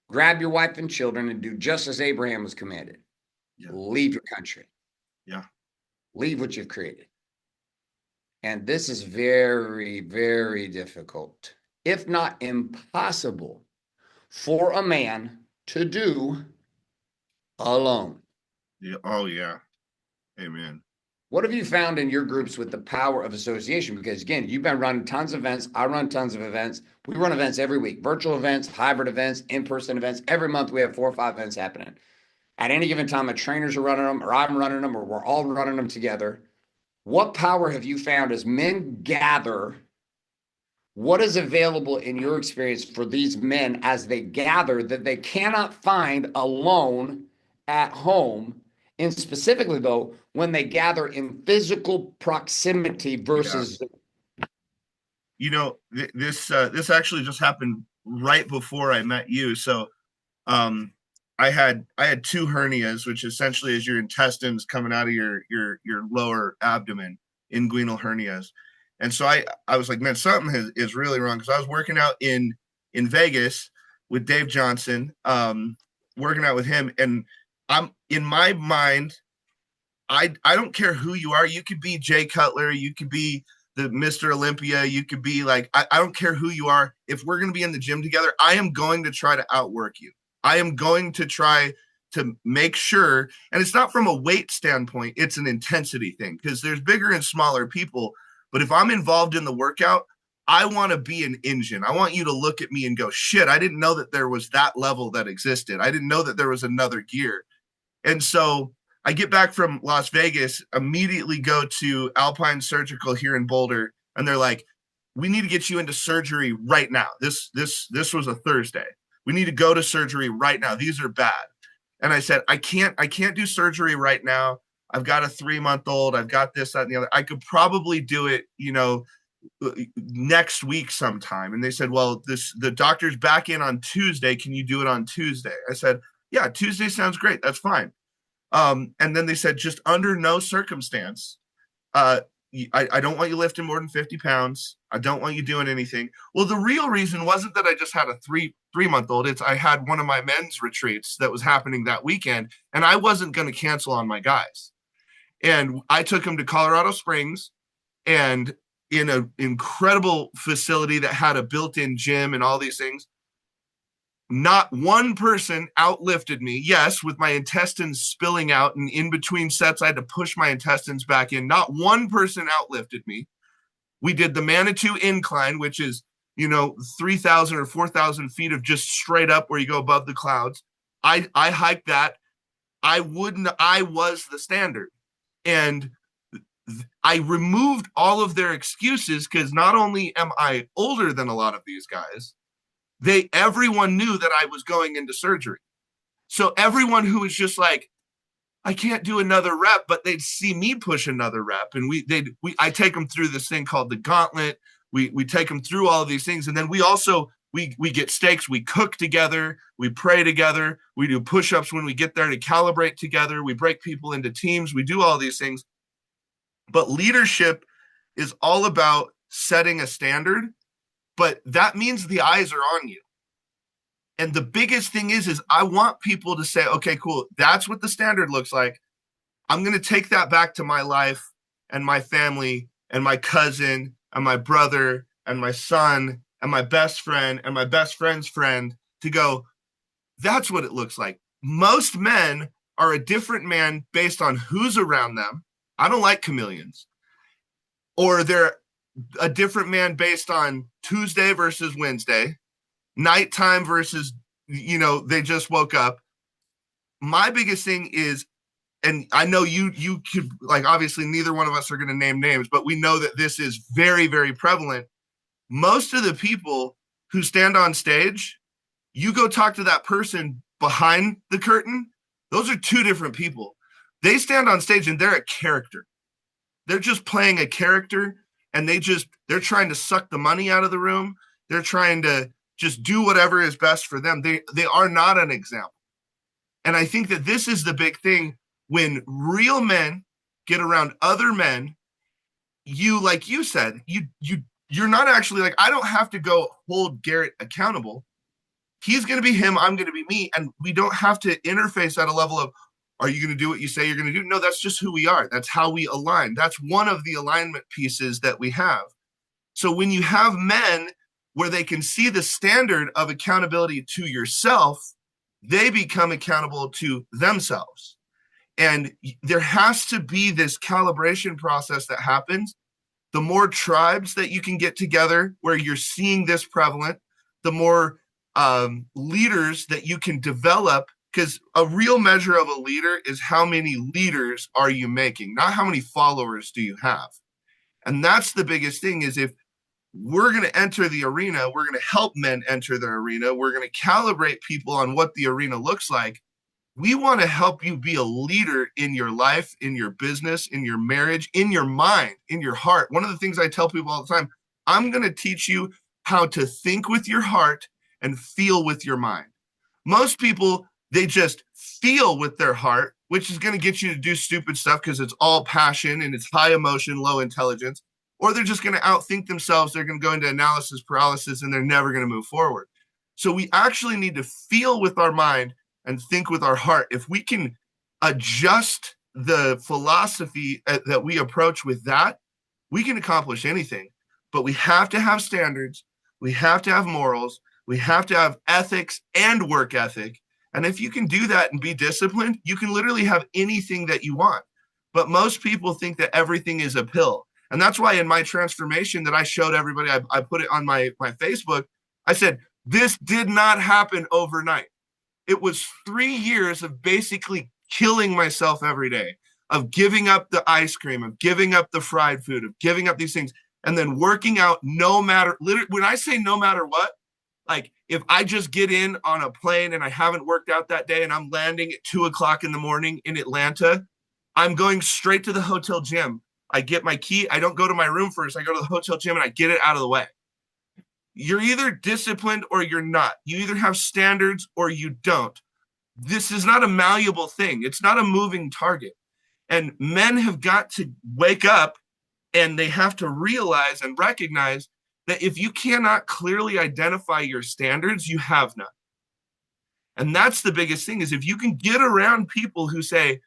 grab your wife and children, and do just as Abraham was commanded. Yeah. Leave your country. Yeah. Leave what you've created. And this is very, very difficult, if not impossible, for a man to do alone. Yeah. Oh, yeah. Amen. What have you found in your groups with the power of association? Because again, you've been running tons of events. I run tons of events. We run events every week, virtual events, hybrid events, in-person events. Every month we have 4 or 5 events happening. At any given time, my trainers are running them, or I'm running them, or we're all running them together. What power have you found as men gather? What is available in your experience for these men as they gather that they cannot find alone at home? And specifically, though, when they gather in physical proximity versus. You know, this actually just happened right before I met you. So I had 2 hernias, which essentially is your intestines coming out of your lower abdomen, inguinal hernias. And so I was like, man, something is really wrong, because I was working out in Vegas with Dave Johnson, working out with him, and I'm in my mind, I don't care who you are. You could be Jay Cutler, you could be the Mr. Olympia, you could be like, I don't care who you are. If we're going to be in the gym together, I am going to try to outwork you. I am going to try to make sure, and it's not from a weight standpoint, it's an intensity thing, because there's bigger and smaller people. But if I'm involved in the workout, I want to be an engine. I want you to look at me and go, shit, I didn't know that there was that level that existed. I didn't know that there was another gear. And so I get back from Las Vegas, immediately go to Alpine Surgical here in Boulder, and they're like, we need to get you into surgery right now. This was a Thursday. We need to go to surgery right now. These are bad. And I said, I can't do surgery right now. I've got a 3-month-old. I've got this, that, and the other. I could probably do it, next week sometime. And they said, well, the doctor's back in on Tuesday. Can you do it on Tuesday? I said, yeah, Tuesday sounds great. That's fine. And then they said, just under no circumstance, I don't want you lifting more than 50 pounds. I don't want you doing anything. Well, the real reason wasn't that I just had a three-month-old. It's I had one of my men's retreats that was happening that weekend, and I wasn't going to cancel on my guys. And I took them to Colorado Springs, and in an incredible facility that had a built-in gym and all these things. Not one person outlifted me. Yes, with my intestines spilling out, and in between sets, I had to push my intestines back in. Not one person outlifted me. We did the Manitou incline, which is, 3,000 or 4,000 feet of just straight up where you go above the clouds. I hiked that. I was the standard. And I removed all of their excuses because not only am I older than a lot of these guys, everyone knew that I was going into surgery. So everyone who was just like, I can't do another rep, but they'd see me push another rep, and I take them through this thing called the gauntlet. We take them through all of these things, and then we get steaks. We cook together. We pray together. We do push-ups when we get there to calibrate together. We break people into teams. We do all these things. But leadership is all about setting a standard, but that means the eyes are on you. And the biggest thing is I want people to say, okay, cool, that's what the standard looks like. I'm going to take that back to my life and my family and my cousin and my brother and my son and my best friend and my best friend's friend to go, that's what it looks like. Most men are a different man based on who's around them. I don't like chameleons. Or they're a different man based on Tuesday versus Wednesday, nighttime versus, they just woke up. My biggest thing is, and I know you could, like, obviously neither one of us are going to name names, but we know that this is very, very prevalent. Most of the people who stand on stage, you go talk to that person behind the curtain, those are two different people. They stand on stage and they're a character. They're just playing a character, and they're trying to suck the money out of the room. They're trying to just do whatever is best for them. They are not an example. And I think that this is the big thing. When real men get around other men, like you said, you're not actually like, I don't have to go hold Garrett accountable. He's going to be him. I'm going to be me. And we don't have to interface at a level of, are you going to do what you say you're going to do? No, that's just who we are. That's how we align. That's one of the alignment pieces that we have. So when you have men where they can see the standard of accountability to yourself, they become accountable to themselves. And there has to be this calibration process that happens. The more tribes that you can get together where you're seeing this prevalent, the more leaders that you can develop, because a real measure of a leader is how many leaders are you making, not how many followers do you have. And that's the biggest thing, is if we're going to enter the arena, we're going to help men enter the arena, we're going to calibrate people on what the arena looks like. We want to help you be a leader in your life, in your business, in your marriage, in your mind, in your heart. One of the things I tell people all the time, I'm going to teach you how to think with your heart and feel with your mind. Most people, they just feel with their heart, which is going to get you to do stupid stuff because it's all passion and it's high emotion, low intelligence. Or they're just going to outthink themselves. They're going to go into analysis paralysis and they're never going to move forward. So we actually need to feel with our mind and think with our heart. If we can adjust the philosophy that we approach with that, we can accomplish anything. But we have to have standards. We have to have morals. We have to have ethics and work ethic. And if you can do that and be disciplined, you can literally have anything that you want. But most people think that everything is a pill. And that's why in my transformation that I showed everybody, I put it on my Facebook. I said, this did not happen overnight. It was 3 years of basically killing myself every day, of giving up the ice cream, of giving up the fried food, of giving up these things, and then working out no matter, when I say no matter what, like if I just get in on a plane and I haven't worked out that day and I'm landing at 2:00 in the morning in Atlanta, I'm going straight to the hotel gym. I get my key. I don't go to my room first. I go to the hotel gym and I get it out of the way. You're either disciplined or you're not. You either have standards or you don't. This is not a malleable thing. It's not a moving target. And men have got to wake up and they have to realize and recognize that if you cannot clearly identify your standards, you have none. And that's the biggest thing, is if you can get around people who say,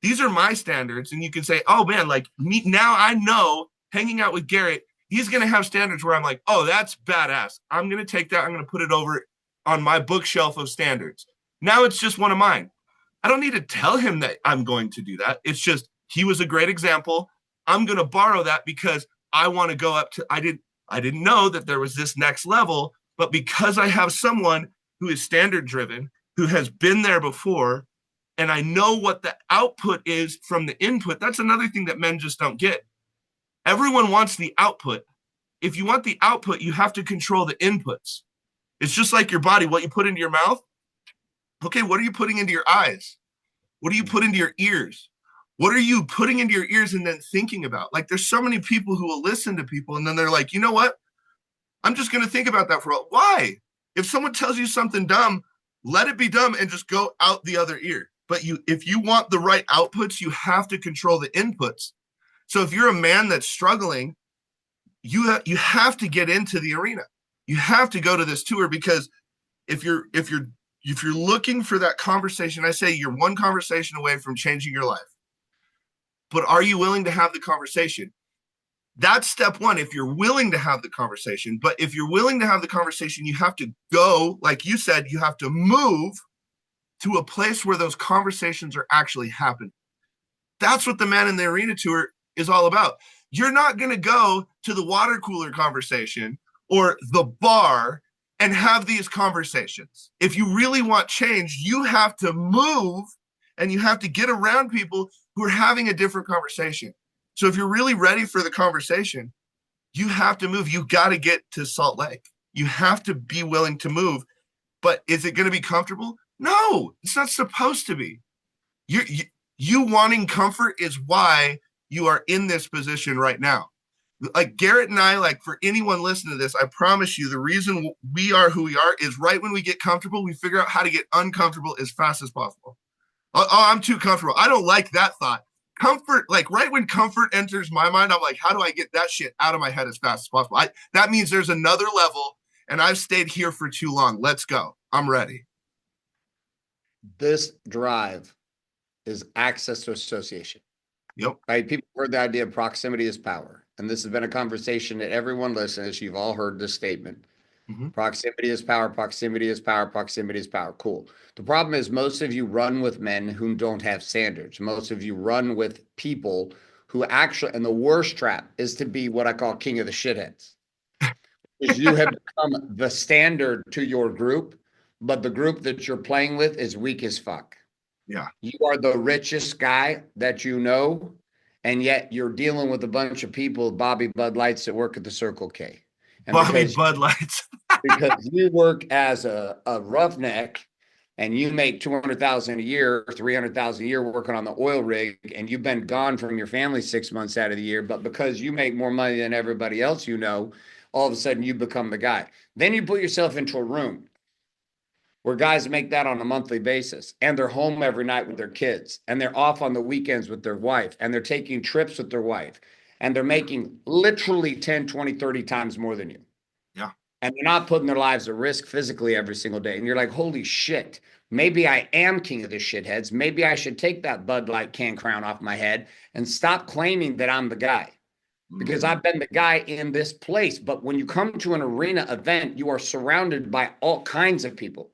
these are my standards, and you can say, oh man, like me, now I know hanging out with Garrett, he's going to have standards where I'm like, oh, that's badass. I'm going to take that. I'm going to put it over on my bookshelf of standards. Now it's just one of mine. I don't need to tell him that I'm going to do that. It's just he was a great example. I'm going to borrow that because I want to go up to I didn't know that there was this next level, but because I have someone who is standard driven, who has been there before, and I know what the output is from the input. That's another thing that men just don't get. Everyone wants the output. If you want the output, you have to control the inputs. It's just like your body, what you put into your mouth. Okay, what are you putting into your eyes? What do you put into your ears? What are you putting into your ears and then thinking about? Like, there's so many people who will listen to people and then they're like, you know what? I'm just going to think about that for a while. Why? If someone tells you something dumb, let it be dumb and just go out the other ear. But if you want the right outputs, you have to control the inputs. So if you're a man that's struggling, you have to get into the arena. You have to go to this tour because if you're looking for that conversation, I say you're one conversation away from changing your life. But are you willing to have the conversation? That's step one. If you're willing to have the conversation, but if you're willing to have the conversation, you have to go, like you said, you have to move to a place where those conversations are actually happening. That's what the Man in the Arena tour is all about. You're not going to go to the water cooler conversation or the bar and have these conversations. If you really want change, you have to move and you have to get around people who are having a different conversation. So if you're really ready for the conversation, you have to move. You got to get to Salt Lake. You have to be willing to move. But is it going to be comfortable? No, it's not supposed to be. You wanting comfort is why you are in this position right now. Like Garrett and I, like for anyone listening to this, I promise you the reason we are who we are is right when we get comfortable, we figure out how to get uncomfortable as fast as possible. Oh, I'm too comfortable. I don't like that thought. Comfort, like right when comfort enters my mind, I'm like, how do I get that shit out of my head as fast as possible? That means there's another level and I've stayed here for too long. Let's go. I'm ready. This drive is access to association. Yep. Right? People heard the idea of proximity is power. And this has been a conversation that everyone listens. You've all heard this statement. Mm-hmm. Proximity is power, proximity is power, proximity is power. Cool. The problem is most of you run with men who don't have standards. Most of you run with people who actually, and the worst trap is to be what I call king of the shitheads. Because you have become the standard to your group, but the group that you're playing with is weak as fuck. Yeah. You are the richest guy that you know, and yet you're dealing with a bunch of people, Bobby Bud Lights that work at the Circle K. And Bobby Bud Lights. because you work as a roughneck and you make 200,000 a year, 300,000 a year working on the oil rig, and you've been gone from your family 6 months out of the year, but because you make more money than everybody else, you know, all of a sudden you become the guy. Then you put yourself into a room where guys make that on a monthly basis and they're home every night with their kids and they're off on the weekends with their wife and they're taking trips with their wife and they're making literally 10, 20, 30 times more than you. Yeah. And they're not putting their lives at risk physically every single day. And you're like, holy shit, maybe I am king of the shitheads. Maybe I should take that Bud Light can crown off my head and stop claiming that I'm the guy. Because I've been the guy in this place. But when you come to an arena event, you are surrounded by all kinds of people.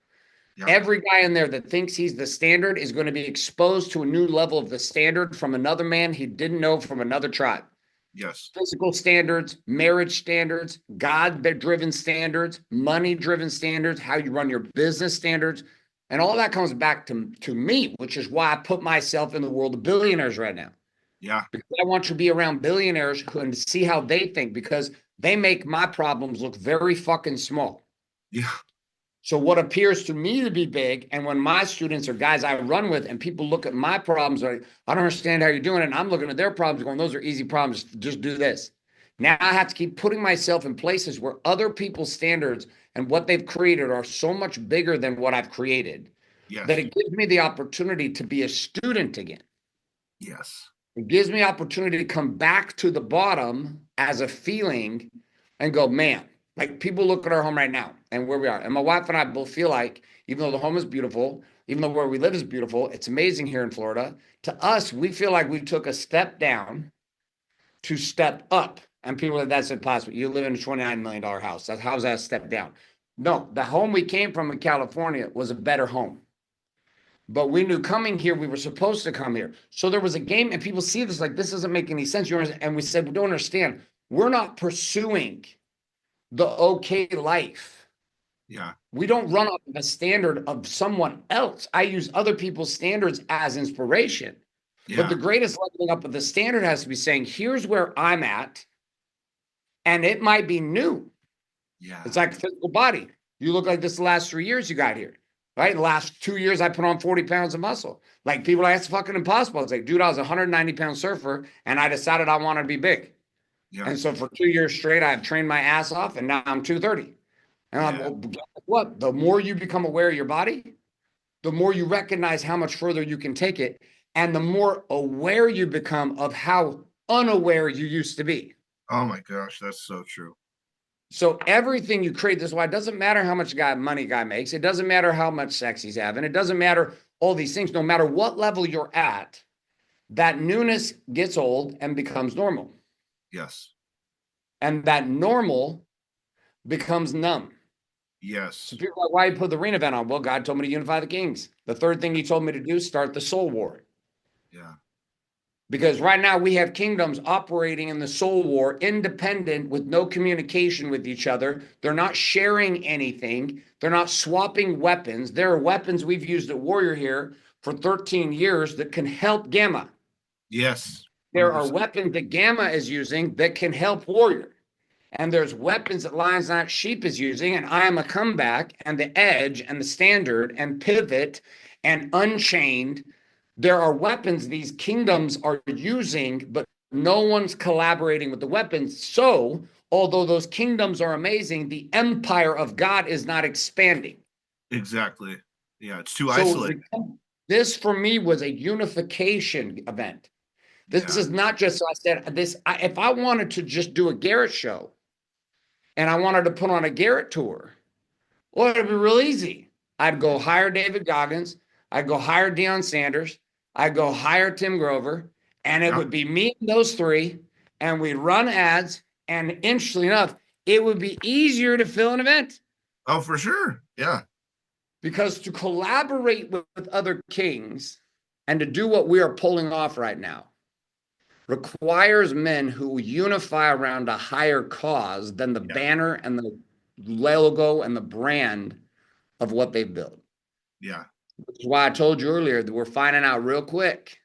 Yeah. Every guy in there that thinks he's the standard is going to be exposed to a new level of the standard from another man he didn't know from another tribe. Yes. Physical standards, marriage standards, God-driven standards, money-driven standards, how you run your business standards. And all that comes back to me, which is why I put myself in the world of billionaires right now. Yeah. Because I want to be around billionaires and see how they think, because they make my problems look very fucking small. Yeah. So what appears to me to be big, and when my students are guys I run with and people look at my problems, like, I don't understand how you're doing it. And I'm looking at their problems going, those are easy problems. Just do this. Now I have to keep putting myself in places where other people's standards and what they've created are so much bigger than what I've created. Yes. That it gives me the opportunity to be a student again. Yes. It gives me opportunity to come back to the bottom as a feeling and go, man, like people look at our home right now and where we are. And my wife and I both feel like, even though the home is beautiful, even though where we live is beautiful, it's amazing here in Florida. To us, we feel like we took a step down to step up. And people are like, that's impossible. You live in a $29 million house. How's that a step down? No, the home we came from in California was a better home. But we knew coming here, we were supposed to come here. So there was a game, and people see this like, this doesn't make any sense. And we said, we don't understand. We're not pursuing the okay life. Yeah. We don't run off a standard of someone else. I use other people's standards as inspiration. But Yeah. the greatest leveling up of the standard has to be saying, here's where I'm at. And it might be new. Yeah. It's like a physical body. You look like this the last 3 years you got here, right? The last 2 years, I put on 40 pounds of muscle. Like people are like, that's fucking impossible. It's like, dude, I was a 190-pound surfer and I decided I wanted to be big. Yeah. And so for 2 years straight, I've trained my ass off and now I'm 230. And I'm, Yeah. well, guess what? The more you become aware of your body, the more you recognize how much further you can take it. And the more aware you become of how unaware you used to be. Oh my gosh, that's so true. So everything you create, this is why it doesn't matter how much money guy makes. It doesn't matter how much sex he's having. It doesn't matter all these things. No matter what level you're at, that newness gets old and becomes normal. Yes. And that normal becomes numb. So Yes. people are like, why you put the arena event on? Well, God told me to unify the kings. The third thing he told me to do is start the soul war. Yeah. Because right now we have kingdoms operating in the soul war, independent with no communication with each other. They're not sharing anything. They're not swapping weapons. There are weapons we've used at Warrior here for 13 years that can help Gamma. Yes. There are 100%. weapons that Gamma is using that can help Warrior. And there's weapons that Lions Not Sheep is using, and I am a comeback, and the edge, and the standard, and pivot, and unchained. There are weapons these kingdoms are using, but no one's collaborating with the weapons. So, although those kingdoms are amazing, the empire of God is not expanding. Exactly. Yeah, it's too So, isolated. this for me was a unification event. This Yeah. is not just, so I said, if I wanted to just do a Garrett show and I wanted to put on a Garrett tour, well, it'd be real easy. I'd go hire David Goggins. I'd go hire Deion Sanders. I'd go hire Tim Grover. And it Yeah. would be me and those three. And we'd run ads. And interestingly enough, it would be easier to fill an event Oh, for sure. Yeah. because to collaborate with other kings and to do what we are pulling off right now requires men who unify around a higher cause than the Yeah. banner and the logo and the brand of what they've built. Yeah. Which is why I told you earlier that we're finding out real quick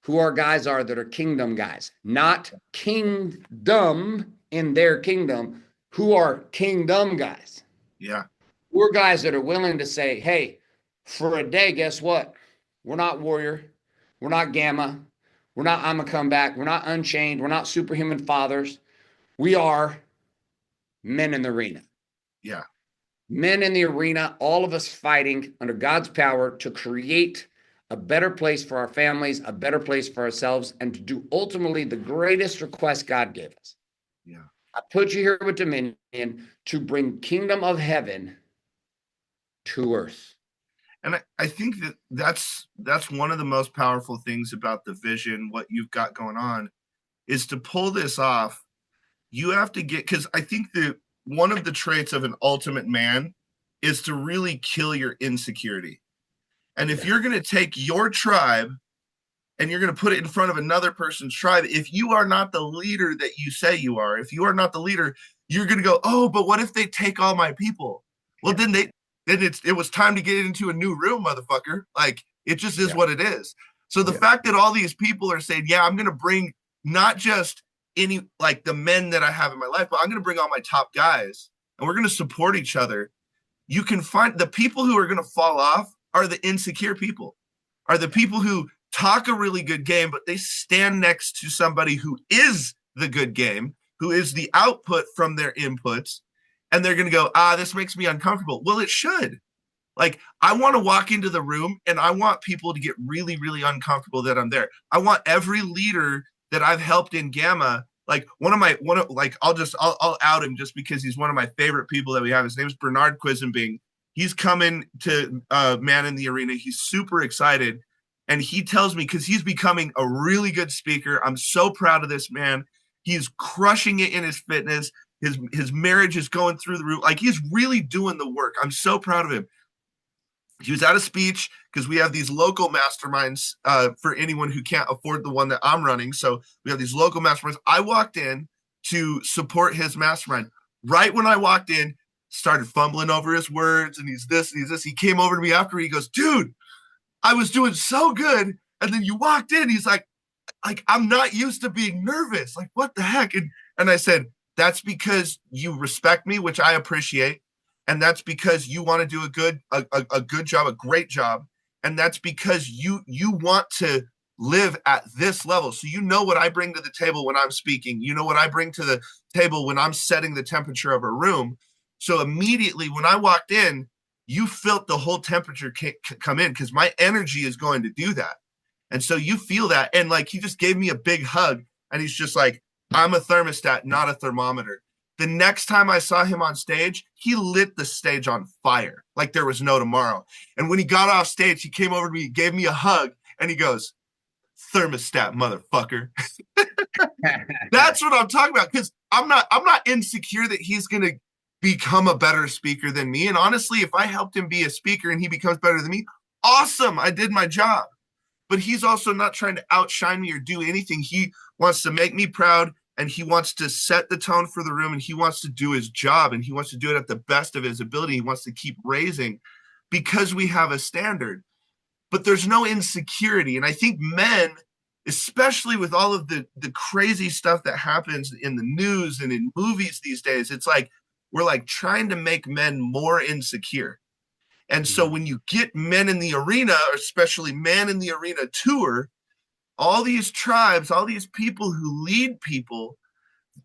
who our guys are that are kingdom guys, not kingdom in their kingdom, who are kingdom guys. Yeah. We're guys that are willing to say, hey, for a day, guess what? We're not Warrior. We're not Gamma. We're not I'm a comeback. We're not Unchained. We're not Superhuman Fathers. We are men in the arena. Yeah. Men in the arena, all of us fighting under God's power to create a better place for our families, a better place for ourselves, and to do ultimately the greatest request God gave us. Yeah. I put you here with dominion to bring kingdom of heaven to earth. And I think that's one of the most powerful things about the vision, what you've got going on, is to pull this off. You have to get, because I think that one of the traits of an ultimate man is to really kill your insecurity. And if you're going to take your tribe and you're going to put it in front of another person's tribe, if you are not the leader that you say you are, if you are not the leader, you're going to go, oh, but what if they take all my people? Well, then it was time to get into a new room, motherfucker. Like, it just is what it is. So the fact that all these people are saying, yeah, I'm going to bring not just any, like the men that I have in my life, but I'm going to bring all my top guys and we're going to support each other. You can find the people who are going to fall off are the insecure people, are the people who talk a really good game, but they stand next to somebody who is the good game, who is the output from their inputs. And they're going to go, this makes me uncomfortable. Well, it should. Like, I want to walk into the room and I want people to get really, really uncomfortable that I'm there. I want every leader that I've helped in Gamma, like I'll out him just because he's one of my favorite people that we have. His name's Bernard Quisenbing. He's coming to Man in the Arena. He's super excited. And he tells me, because he's becoming a really good speaker. I'm so proud of this man. He's crushing it in his fitness. His marriage is going through the roof. Like he's really doing the work. I'm so proud of him. He was at a speech because we have these local masterminds for anyone who can't afford the one that I'm running. So we have these local masterminds. I walked in to support his mastermind. Right when I walked in, started fumbling over his words, and he's this and he's this. He came over to me after. He goes, "Dude, I was doing so good, and then you walked in." He's like I'm not used to being nervous. Like what the heck? And I said, "That's because you respect me, which I appreciate, and that's because you want to do a good job, a great job, and that's because you want to live at this level. So you know what I bring to the table when I'm speaking. You know what I bring to the table when I'm setting the temperature of a room. So immediately when I walked in, you felt the whole temperature come in because my energy is going to do that. And so you feel that. And like he just gave me a big hug and he's just like, I'm a thermostat, not a thermometer. The next time I saw him on stage, he lit the stage on fire like there was no tomorrow. And when he got off stage, he came over to me, gave me a hug, and he goes, thermostat, motherfucker. That's what I'm talking about. Because I'm not insecure that he's gonna become a better speaker than me. And honestly, if I helped him be a speaker and he becomes better than me, awesome. I did my job. But he's also not trying to outshine me or do anything. He wants to make me proud and he wants to set the tone for the room and he wants to do his job and he wants to do it at the best of his ability. He wants to keep raising because we have a standard. But there's no insecurity. And I think men, especially with all of the crazy stuff that happens in the news and in movies these days, it's like we're like trying to make men more insecure. And so when you get men in the arena, especially men in the arena tour, all these tribes, all these people who lead people,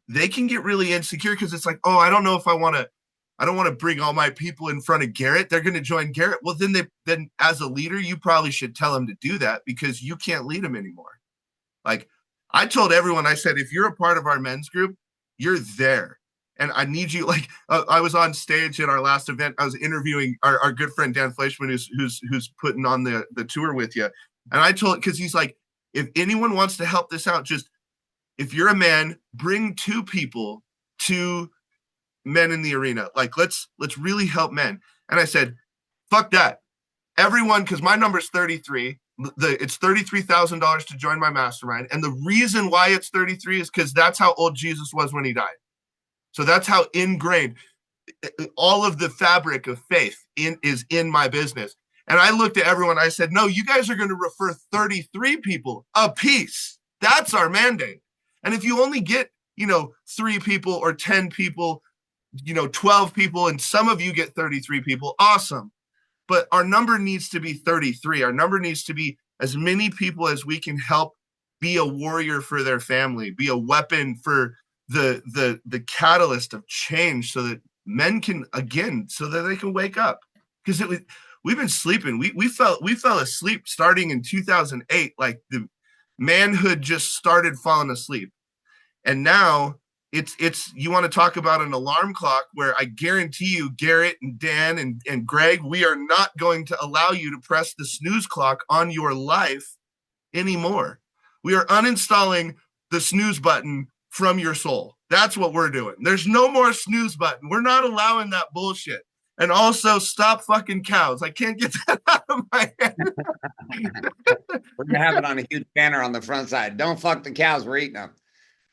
they can get really insecure because it's like, oh, I don't want to bring all my people in front of Garrett. They're going to join Garrett. Well, then as a leader, you probably should tell them to do that because you can't lead them anymore. Like I told everyone, I said, if you're a part of our men's group, you're there. And I need you. Like I was on stage at our last event. I was interviewing our good friend Dan Fleischman, who's putting on the tour with you. And I told because he's like, if anyone wants to help this out, just if you're a man, bring two people to men in the arena. Like let's really help men. And I said, fuck that. Everyone, because my number is 33. It's $33,000 to join my mastermind. And the reason why it's 33 is because that's how old Jesus was when he died. So that's how ingrained all of the fabric of faith is in my business. And I looked at everyone. I said, no, you guys are going to refer 33 people a piece. That's our mandate. And if you only get, 3 people or 10 people, 12 people, and some of you get 33 people, awesome. But our number needs to be 33. Our number needs to be as many people as we can help be a warrior for their family, be a weapon for the catalyst of change so that men can again so that they can wake up because we've been sleeping we fell asleep starting in 2008 like the manhood just started falling asleep and now it's you want to talk about an alarm clock where I guarantee you Garrett and Dan and Greg, we are not going to allow you to press the snooze clock on your life anymore. We are uninstalling the snooze button from your soul. That's what we're doing. There's no more snooze button. We're not allowing that bullshit. And also stop fucking cows. I can't get that out of my head. We're gonna have it on a huge banner on the front side. Don't fuck the cows, we're eating them.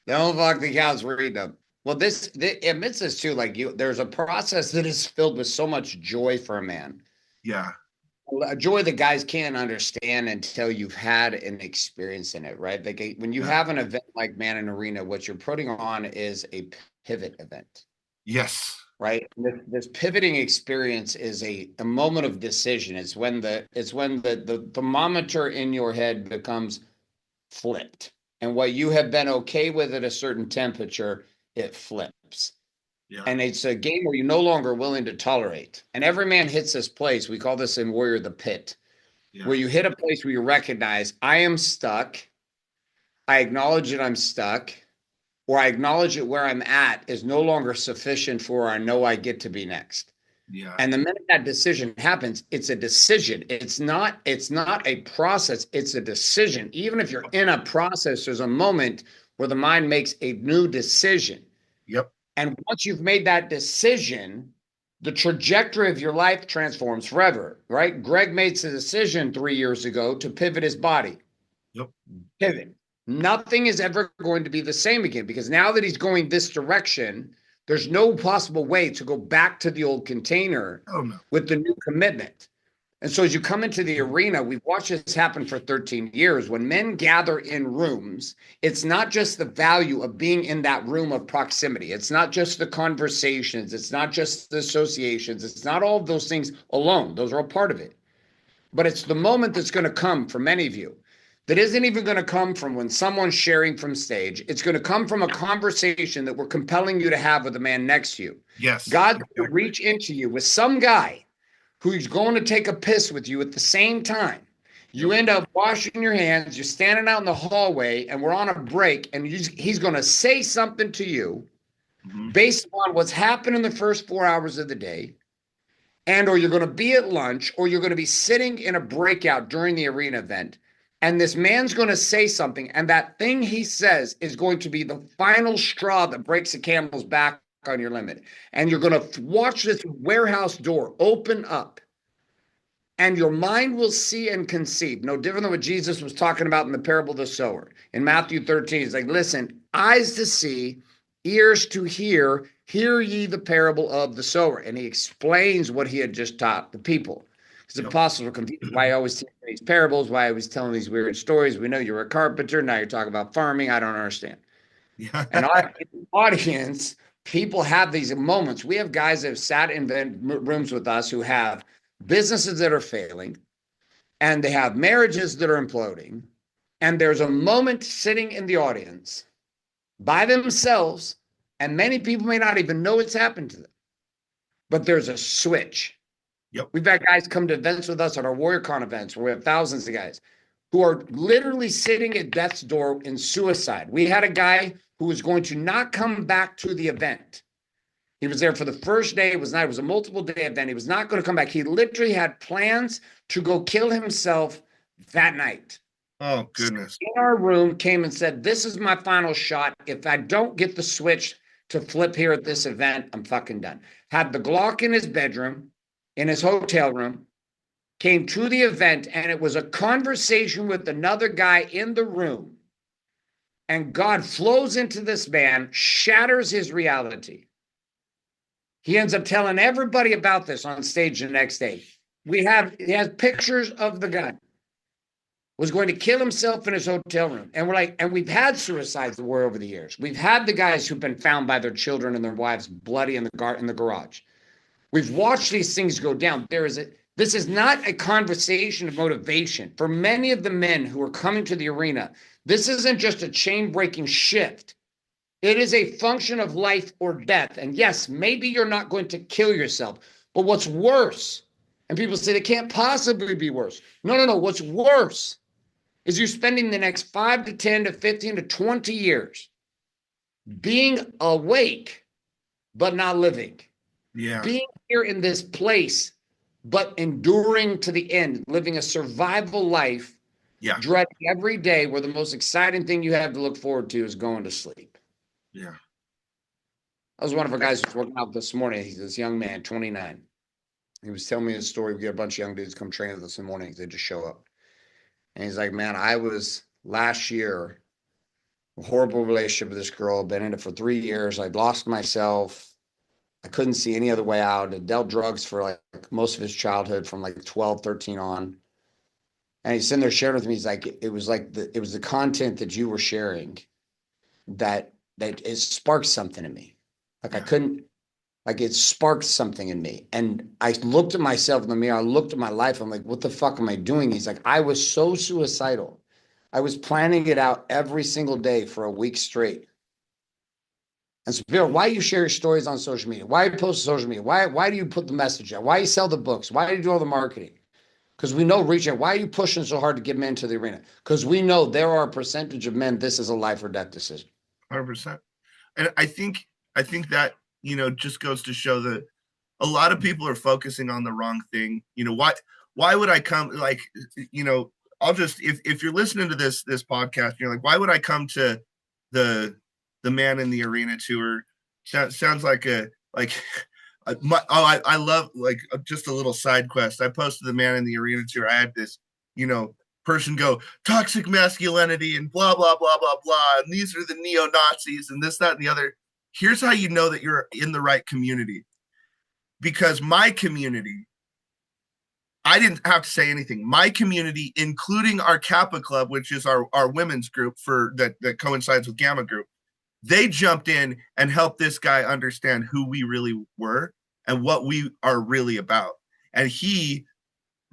Don't fuck the cows, we're eating them. Well, this admits this too. Like there's a process that is filled with so much joy for a man. Yeah. A joy that guys can't understand until you've had an experience in it, right? Like when you have an event like Man in Arena, what you're putting on is a pivot event. Yes. Right. This pivoting experience is a moment of decision. It's when the thermometer in your head becomes flipped. And what you have been okay with at a certain temperature, it flips. Yeah. And it's a game where you're no longer willing to tolerate. And every man hits this place. We call this in Warrior the pit, where you hit a place where you recognize I am stuck. I acknowledge that I'm stuck, or I acknowledge that where I'm at is no longer sufficient for I know I get to be next. Yeah. And the minute that decision happens, it's a decision. It's not a process. It's a decision. Even if you're in a process, there's a moment where the mind makes a new decision. Yep. And once you've made that decision, the trajectory of your life transforms forever, right? Greg made the decision 3 years ago to pivot his body. Yep. Pivot. Nothing is ever going to be the same again, because now that he's going this direction, there's no possible way to go back to the old container Oh no. with the new commitment. And so as you come into the arena, we've watched this happen for 13 years. When men gather in rooms, it's not just the value of being in that room of proximity. It's not just the conversations. It's not just the associations. It's not all of those things alone. Those are all part of it. But it's the moment that's going to come for many of you that isn't even going to come from when someone's sharing from stage. It's going to come from a conversation that we're compelling you to have with the man next to you. Yes. God's going to reach into you with some guy who's going to take a piss with you at the same time. You end up washing your hands, you're standing out in the hallway, and we're on a break, and he's going to say something to you based on what's happened in the first 4 hours of the day, and or you're going to be at lunch, or you're going to be sitting in a breakout during the arena event, and this man's going to say something, and that thing he says is going to be the final straw that breaks the camel's back on your limit. And you're going to watch this warehouse door open up, and your mind will see and conceive. No different than what Jesus was talking about in the parable of the sower. In Matthew 13, it's like, listen, eyes to see, ears to hear, hear ye the parable of the sower. And he explains what he had just taught the people. His apostles were confused. Why I always tell these parables? Why I was telling these weird stories? We know you're a carpenter. Now you're talking about farming. I don't understand. Yeah. And our audience, people have these moments. We have guys that have sat in rooms with us who have businesses that are failing, and they have marriages that are imploding. And there's a moment sitting in the audience by themselves, and many people may not even know it's happened to them, but there's a switch. Yep. We've had guys come to events with us at our WarriorCon events where we have thousands of guys who are literally sitting at death's door in suicide. We had a guy who was going to not come back to the event. He was there for the first day. It was a multiple day event. He was not going to come back. He literally had plans to go kill himself that night. Oh, goodness. In our room, came and said, this is my final shot. If I don't get the switch to flip here at this event, I'm fucking done. Had the Glock in his bedroom, in his hotel room, came to the event, and it was a conversation with another guy in the room. And God flows into this man, shatters his reality. He ends up telling everybody about this on stage the next day. He has pictures of the guy was going to kill himself in his hotel room. And we're like, and we've had suicides over the years. We've had the guys who've been found by their children and their wives bloody in the garage. We've watched these things go down. This is not a conversation of motivation. For many of the men who are coming to the arena, this isn't just a chain-breaking shift. It is a function of life or death. And yes, maybe you're not going to kill yourself, but what's worse, and people say they can't possibly be worse. No. What's worse is you spending the next 5 to 10 to 15 to 20 years being awake, but not living. Yeah. Being here in this place, but enduring to the end, living a survival life, dreading every day, where the most exciting thing you have to look forward to is going to sleep. Yeah. That was one of our guys who was working out this morning. He's this young man, 29. He was telling me a story. We get a bunch of young dudes come train with us in the morning. They just show up. And he's like, man, I was last year, a horrible relationship with this girl. Been in it for 3 years. I'd lost myself. I couldn't see any other way out. I dealt drugs for like most of his childhood from like 12, 13 on. And he's sitting there sharing with me. He's like, it was the content that you were sharing that it sparked something in me. It sparked something in me. And I looked at myself in the mirror. I looked at my life. I'm like, what the fuck am I doing? He's like, I was so suicidal. I was planning it out every single day for a week straight. And so, Bill, why do you share your stories on social media? Why do you post on social media? Why do you put the message out? Why do you sell the books? Why do you do all the marketing? Because we know reaching. Why are you pushing so hard to get men to the arena? Because we know there are a percentage of men, this is a life or death decision. 100%. And I think that, just goes to show that a lot of people are focusing on the wrong thing. Why would I come? Like, I'll just, if you're listening to this podcast, you're like, why would I come to the Man in the Arena tour Sounds like a like I love like just a little side quest. I posted the Man in the Arena tour. I had this, you know, person go toxic masculinity and blah blah blah blah blah, and these are the neo Nazis and this that and the other. Here's how you know that you're in the right community, because my community, I didn't have to say anything. My community, including our Kappa Club, which is our women's group for that coincides with Gamma Group, they jumped in and helped this guy understand who we really were and what we are really about. And he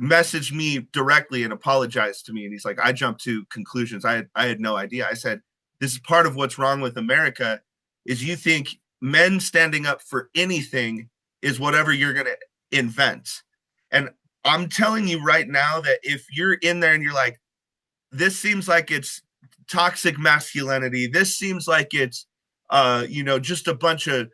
messaged me directly and apologized to me. And he's like, I jumped to conclusions. I had no idea. I said, this is part of what's wrong with America is you think men standing up for anything is whatever you're going to invent. And I'm telling you right now that if you're in there and you're like, this seems like it's toxic masculinity. This seems like it's, just a bunch of,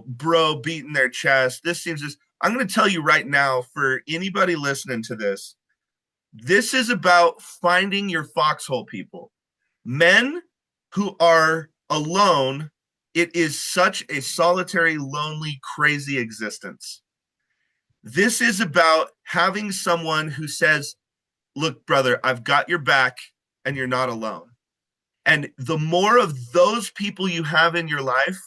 bro beating their chest. This seems just, I'm going to tell you right now for anybody listening to this is about finding your foxhole people. Men who are alone, it is such a solitary, lonely, crazy existence. This is about having someone who says, look, brother, I've got your back and you're not alone. And the more of those people you have in your life,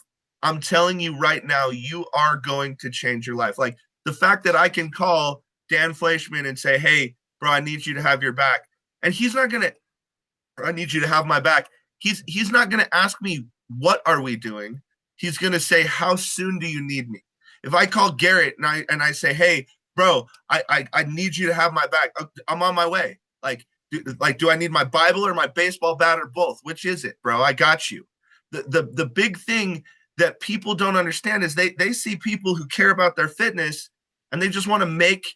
I'm telling you right now, you are going to change your life. Like the fact that I can call Dan Fleischman and say, hey, bro, I need you to have your back. And he's not going to, I need you to have my back. He's not going to ask me, what are we doing? He's going to say, how soon do you need me? If I call Garrett and I say, hey, bro, I need you to have my back. I'm on my way. Do I need my Bible or my baseball bat or both? Which is it, bro? I got you. The big thing that people don't understand is they see people who care about their fitness and they just want to make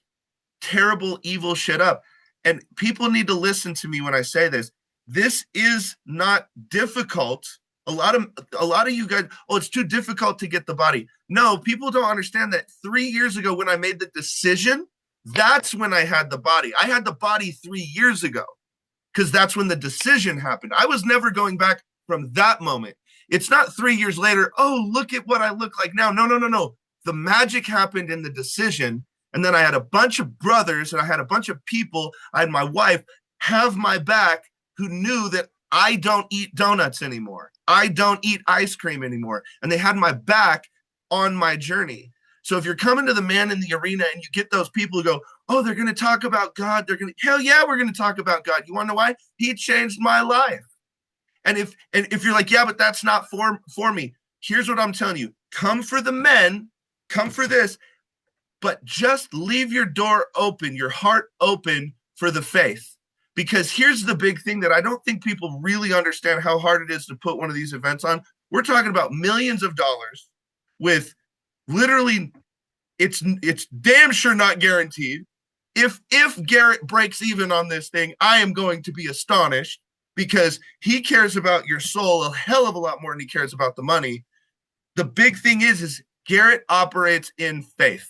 terrible, evil shit up. And people need to listen to me when I say this. This is not difficult. A lot of you guys, oh, it's too difficult to get the body. No, people don't understand that 3 years ago when I made the decision, that's when I had the body. I had the body 3 years ago because that's when the decision happened. I was never going back from that moment. It's not 3 years later, oh, look at what I look like now. No, no, no, no. The magic happened in the decision. And then I had a bunch of brothers and I had a bunch of people. I had my wife have my back who knew that I don't eat donuts anymore. I don't eat ice cream anymore. And they had my back on my journey. So if you're coming to the Man in the Arena and you get those people who go, oh, they're going to talk about God. Hell yeah, we're going to talk about God. You want to know why? He changed my life. And if you're like, yeah, but that's not for me. Here's what I'm telling you. Come for the men, come for this, but just leave your door open, your heart open for the faith. Because here's the big thing that I don't think people really understand how hard it is to put one of these events on. We're talking about millions of dollars with literally it's damn sure not guaranteed. If Garrett breaks even on this thing, I am going to be astonished because he cares about your soul a hell of a lot more than he cares about the money. The big thing is Garrett operates in faith.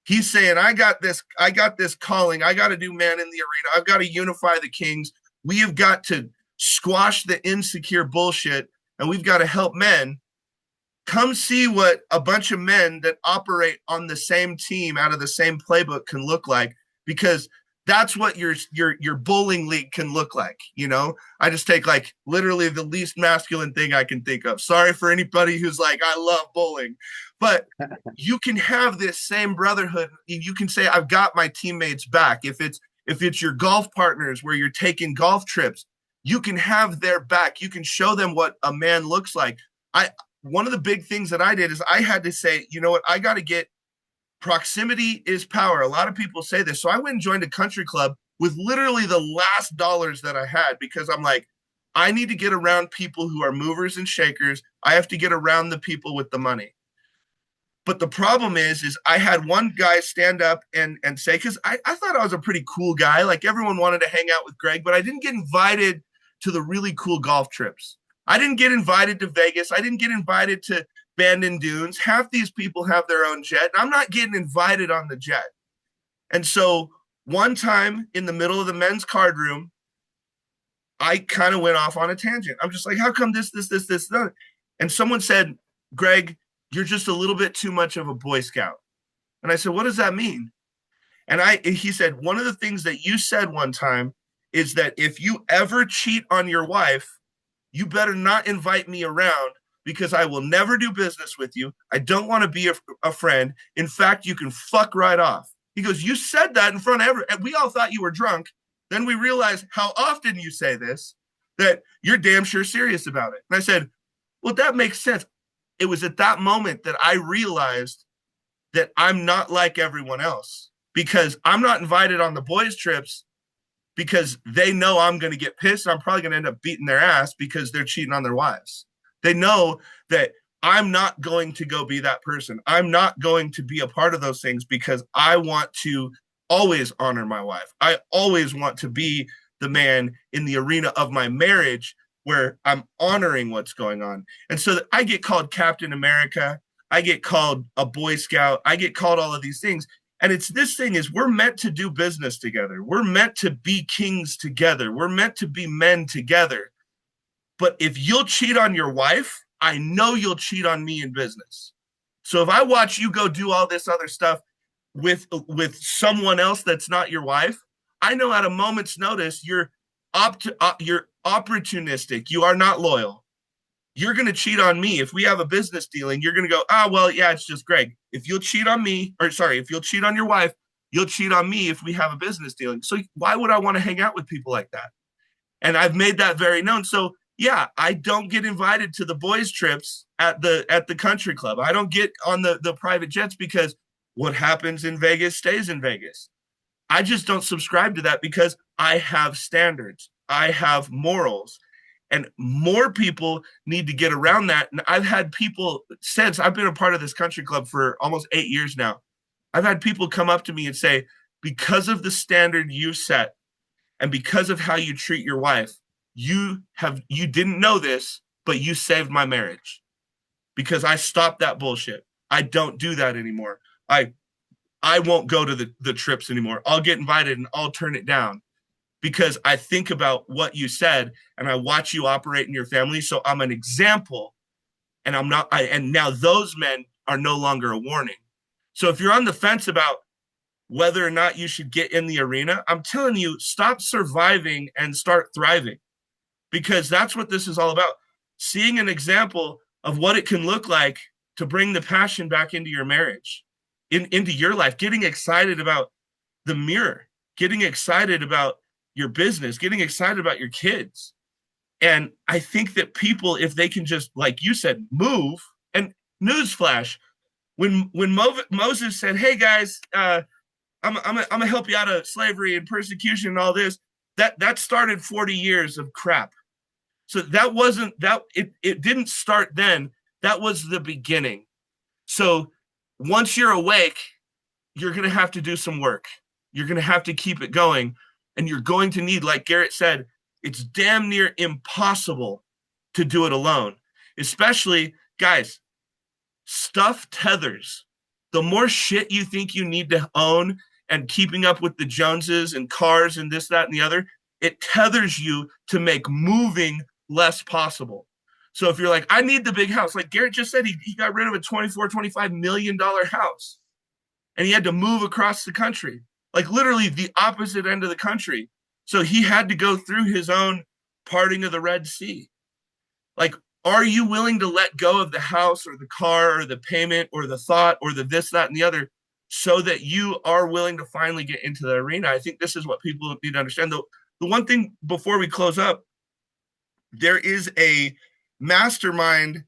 He's saying, I got this calling. I got to do Man in the Arena. I've got to unify the kings. We have got to squash the insecure bullshit, and we've got to help men. Come see what a bunch of men that operate on the same team out of the same playbook can look like, because that's what your bowling league can look like. I just take like literally the least masculine thing I can think of. Sorry for anybody who's like, I love bowling, but you can have this same brotherhood. You can say, I've got my teammates back. If it's your golf partners where you're taking golf trips, you can have their back. You can show them what a man looks like. One of the big things that I did is I had to say, you know what, I got to get proximity is power. A lot of people say this. So I went and joined a country club with literally the last dollars that I had, because I'm like, I need to get around people who are movers and shakers. I have to get around the people with the money. But the problem is I had one guy stand up and say, because I thought I was a pretty cool guy. Like everyone wanted to hang out with Greg, but I didn't get invited to the really cool golf trips. I didn't get invited to Vegas. I didn't get invited to Bandon Dunes. Half these people have their own jet, and I'm not getting invited on the jet. And so one time in the middle of the men's card room, I kind of went off on a tangent. I'm just like, how come this? And someone said, Greg, you're just a little bit too much of a Boy Scout. And I said, what does that mean? And he said, one of the things that you said one time is that if you ever cheat on your wife, you better not invite me around because I will never do business with you. I don't want to be a friend. In fact, you can fuck right off. He goes, you said that in front of everyone. And we all thought you were drunk. Then we realized how often you say this, that you're damn sure serious about it. And I said, well, that makes sense. It was at that moment that I realized that I'm not like everyone else because I'm not invited on the boys' trips because they know I'm going to get pissed. I'm probably going to end up beating their ass because they're cheating on their wives. They know that I'm not going to go be that person. I'm not going to be a part of those things because I want to always honor my wife. I always want to be the man in the arena of my marriage where I'm honoring what's going on. And so I get called Captain America. I get called a Boy Scout. I get called all of these things. And it's this thing is we're meant to do business together. We're meant to be kings together. We're meant to be men together. But if you'll cheat on your wife, I know you'll cheat on me in business. So if I watch you go do all this other stuff with someone else that's not your wife, I know at a moment's notice you're you're opportunistic. You are not loyal. You're going to cheat on me. If we have a business dealing, you're going to go, well, yeah, it's just Greg. If you'll cheat on me, or sorry, if you'll cheat on your wife, you'll cheat on me if we have a business dealing. So why would I want to hang out with people like that? And I've made that very known. So yeah, I don't get invited to the boys' trips at the country club. I don't get on the private jets because what happens in Vegas stays in Vegas. I just don't subscribe to that because I have standards. I have morals. And more people need to get around that. And I've had people since I've been a part of this country club for almost 8 years now. I've had people come up to me and say, because of the standard you set and because of how you treat your wife, you didn't know this, but you saved my marriage because I stopped that bullshit. I don't do that anymore. I won't go to the trips anymore. I'll get invited and I'll turn it down because I think about what you said and I watch you operate in your family. So I'm an example and I'm not, and now those men are no longer a warning. So if you're on the fence about whether or not you should get in the arena, I'm telling you, stop surviving and start thriving because that's what this is all about. Seeing an example of what it can look like to bring the passion back into your marriage, into your life, getting excited about the mirror, getting excited about your business, getting excited about your kids. And I think that people, if they can just, like you said, move, and newsflash, when Moses said, hey guys, I'm gonna help you out of slavery and persecution and all this, that started 40 years of crap. So that wasn't that it didn't start then. That was the beginning. So once you're awake, you're gonna have to do some work. You're gonna have to keep it going. And you're going to need, like Garrett said, it's damn near impossible to do it alone. Especially, guys, stuff tethers. The more shit you think you need to own and keeping up with the Joneses and cars and this, that, and the other, it tethers you to make moving less possible. So if you're like, I need the big house, like Garrett just said, he got rid of a $24-25 million house and he had to move across the country, like literally the opposite end of the country. So he had to go through his own parting of the Red Sea. Like, are you willing to let go of the house or the car or the payment or the thought or the this, that, and the other so that you are willing to finally get into the arena? I think this is what people need to understand. The one thing before we close up, there is a mastermind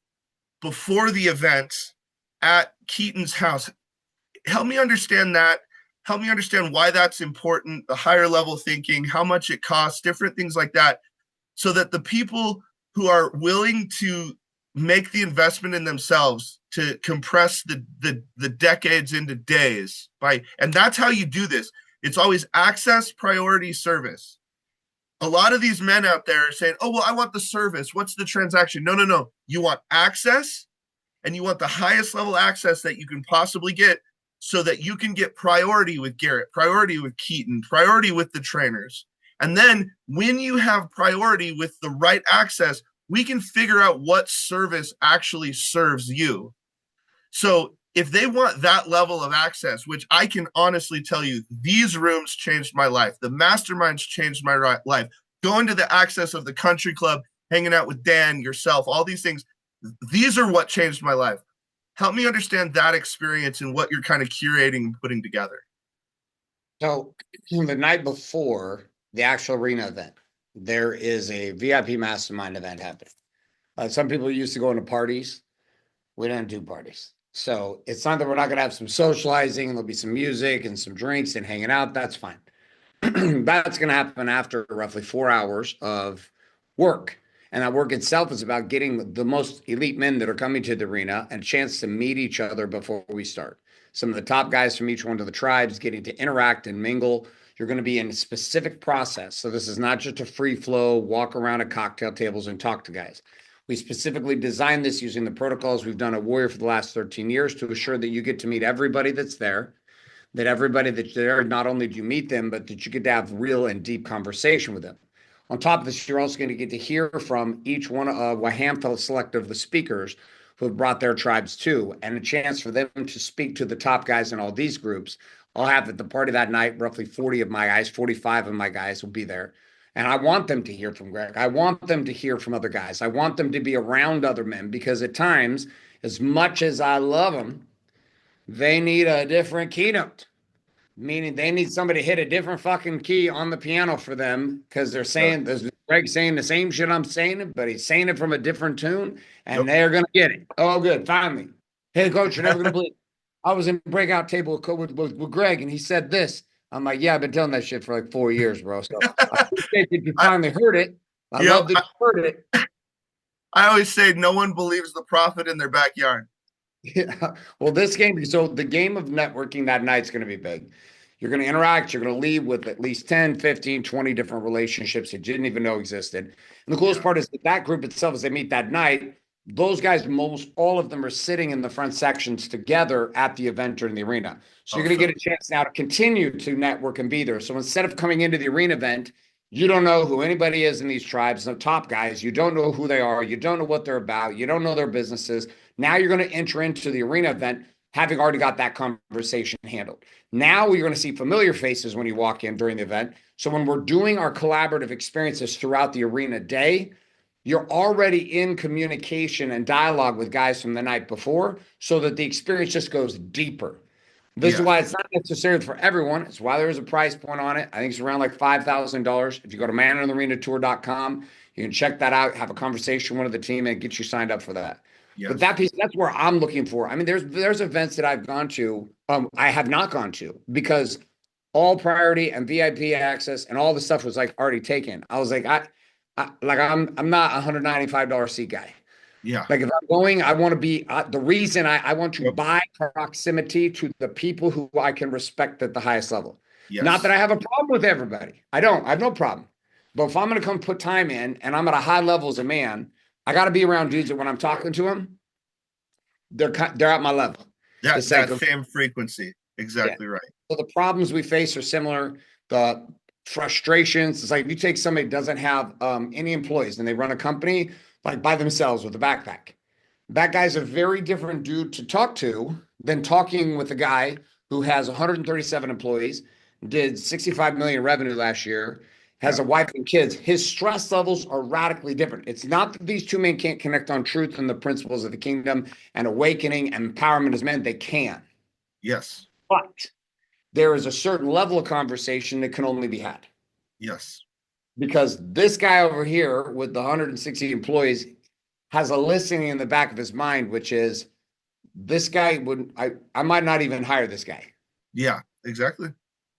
before the event at Keaton's house. Help me understand that. Help me understand why that's important, the higher level thinking, how much it costs, different things like that, so that the people who are willing to make the investment in themselves to compress the decades into days and that's how you do this. It's always access, priority, service. A lot of these men out there are saying, oh, well, I want the service. What's the transaction? No. You want access and you want the highest level access that you can possibly get so that you can get priority with Garrett, priority with Keaton, priority with the trainers. And then when you have priority with the right access, we can figure out what service actually serves you. So if they want that level of access, which I can honestly tell you, these rooms changed my life. The masterminds changed my life. Going to the access of the country club, hanging out with Dan, yourself, all these things, these are what changed my life. Help me understand that experience and what you're kind of curating and putting together. So the night before the actual arena event, there is a VIP mastermind event happening. Some people used to go into parties. We don't do parties. So it's not that we're not going to have some socializing. There'll be some music and some drinks and hanging out. That's fine. That's going to happen after roughly 4 hours of work. And that work itself is about getting the most elite men that are coming to the arena and a chance to meet each other before we start. Some of the top guys from each one of the tribes getting to interact and mingle. You're going to be in a specific process. So this is not just a free flow, walk around at cocktail tables and talk to guys. We specifically designed this using the protocols we've done at Warrior for the last 13 years to assure that you get to meet everybody that's there, that everybody that's there, not only do you meet them, but that you get to have real and deep conversation with them. On top of this, you're also going to get to hear from each one of a handful select of the speakers who have brought their tribes too, and a chance for them to speak to the top guys in all these groups. I'll have at the party that night, roughly 40 of my guys, 45 of my guys will be there. And I want them to hear from Greg. I want them to hear from other guys. I want them to be around other men because at times, as much as I love them, they need a different keynote, meaning they need somebody to hit a different fucking key on the piano for them because they're Yeah. saying there's Greg saying the same shit I'm saying, but he's saying it from a different tune, and Yep. they're gonna get it. Oh, good, finally. Hey, coach, you're never gonna believe. I was in breakout table with Greg, and he said this. I'm like, yeah, I've been telling that shit for like 4 years, bro. So I appreciate that you I, finally heard it. I you know, love that you heard it. I always say no one believes the prophet in their backyard. Yeah. Well, this game, so the game of networking that night's going to be big. You're going to interact, you're going to leave with at least 10, 15, 20 different relationships you didn't even know existed. And the coolest Yeah. part is that that group itself, as they meet that night, those guys, most all of them are sitting in the front sections together at the event during the arena. So Oh, you're going to so get a chance now to continue to network and be there. So instead of coming into the arena event, you don't know who anybody is in these tribes, the top guys. You don't know who they are. You don't know what they're about. You don't know their businesses. Now you're going to enter into the arena event having already got that conversation handled. Now you're going to see familiar faces when you walk in during the event. So when we're doing our collaborative experiences throughout the arena day, you're already in communication and dialogue with guys from the night before so that the experience just goes deeper. This is yes. why it's not necessarily for everyone. It's why there is a price point on it. I think it's around like $5,000. If you go to manonarenatour.com, you can check that out, have a conversation with one of the team, and get you signed up for that. But Yes. that piece, that's where I'm looking for. I mean, there's events that I've gone to, I have not gone to because all priority and VIP access and all the stuff was like already taken. I was like, I'm not a $195 seat guy. Yeah. Like if I'm going, I want to be the reason I want to Yep. buy proximity to the people who I can respect at the highest level. Not that Yes. I have a problem with everybody. I don't. I have no problem. But if I'm going to come put time in and I'm at a high level as a man, I got to be around dudes that when I'm talking to them, they're at my level. It's like That same frequency. yeah. Exactly right. So the problems we face are similar. The frustrations. It's like if you take somebody that doesn't have any employees and they run a company like by themselves with a backpack. That guy's a very different dude to talk to than talking with a guy who has 137 employees, did 65 million revenue last year, has Yeah. a wife and kids. His stress levels are radically different. It's not that these two men can't connect on truth and the principles of the kingdom and awakening and empowerment as men. They can. Yes. But there is a certain level of conversation that can only be had. Yes. Because this guy over here with the 160 employees has a listening in the back of his mind, which is this guy would I might not even hire this guy. Yeah. Exactly.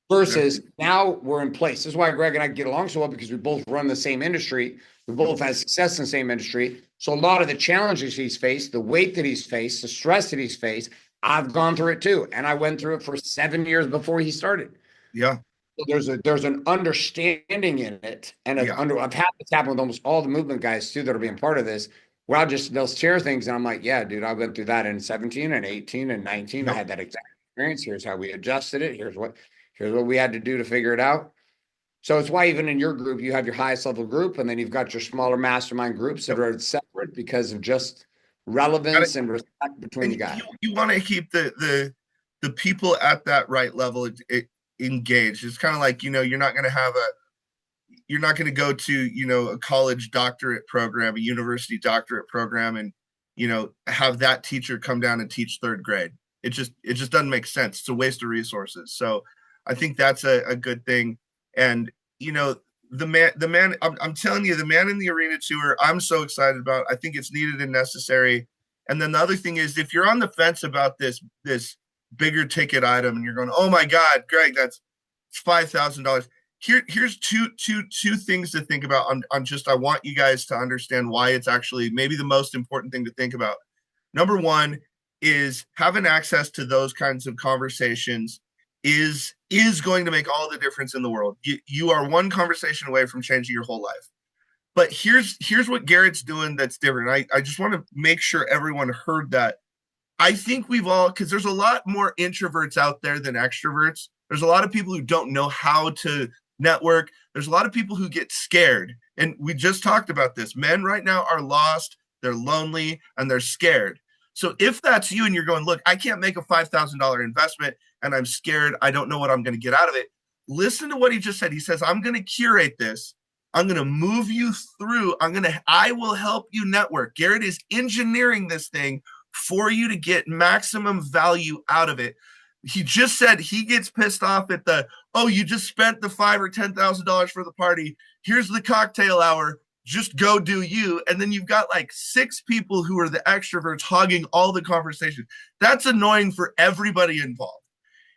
Versus now we're in place. This is why Greg and I get along so well because we both run the same industry. We both had success in the same industry. So a lot of the challenges he's faced, the weight that he's faced, the stress that he's faced, I've gone through it too. And I went through it for 7 years before he started. Yeah. So there's an understanding in it. And Yeah. I've had this happen with almost all the movement guys too that are being part of this. Where they'll share things and I'm like, yeah, dude, I went through that in 17 and 18 and 19. I Yep. had that exact experience. Here's how we adjusted it. Here's what we had to do to figure it out. So it's why even in your group, you have your highest level group, and then you've got your smaller mastermind groups that Yep. are separate because of just relevance and respect between And you guys. you want to keep the people at that right level engaged. It's kind of like, you're not going to go to, a college doctorate program, a university doctorate program, and, have that teacher come down and teach third grade. It just doesn't make sense. It's a waste of resources. So I think that's a good thing. And, I'm telling you, the Man in the Arena tour, I'm so excited about. I think it's needed and necessary. And then the other thing is, if you're on the fence about this bigger ticket item and you're going, oh my God, Greg, that's $5,000. Here's two things to think about on just, I want you guys to understand why it's actually maybe the most important thing to think about. Number one is having access to those kinds of conversations is going to make all the difference in the world. You are one conversation away from changing your whole life. But here's what Garrett's doing that's different. I just want to make sure everyone heard that. I think we've all, because there's a lot more introverts out there than extroverts. There's a lot of people who don't know how to network. There's a lot of people who get scared. And we just talked about this. Men right now are lost, they're lonely, and they're scared. So if that's you and you're going, look, I can't make a $5,000 investment and I'm scared, I don't know what I'm going to get out of it. Listen to what he just said. He says, I'm going to curate this. I'm going to move you through. I will help you network. Garrett is engineering this thing for you to get maximum value out of it. He just said he gets pissed off at you just spent the $5,000 or $10,000 for the party. Here's the cocktail hour. Just go do you. And then you've got like 6 people who are the extroverts hogging all the conversation. That's annoying for everybody involved.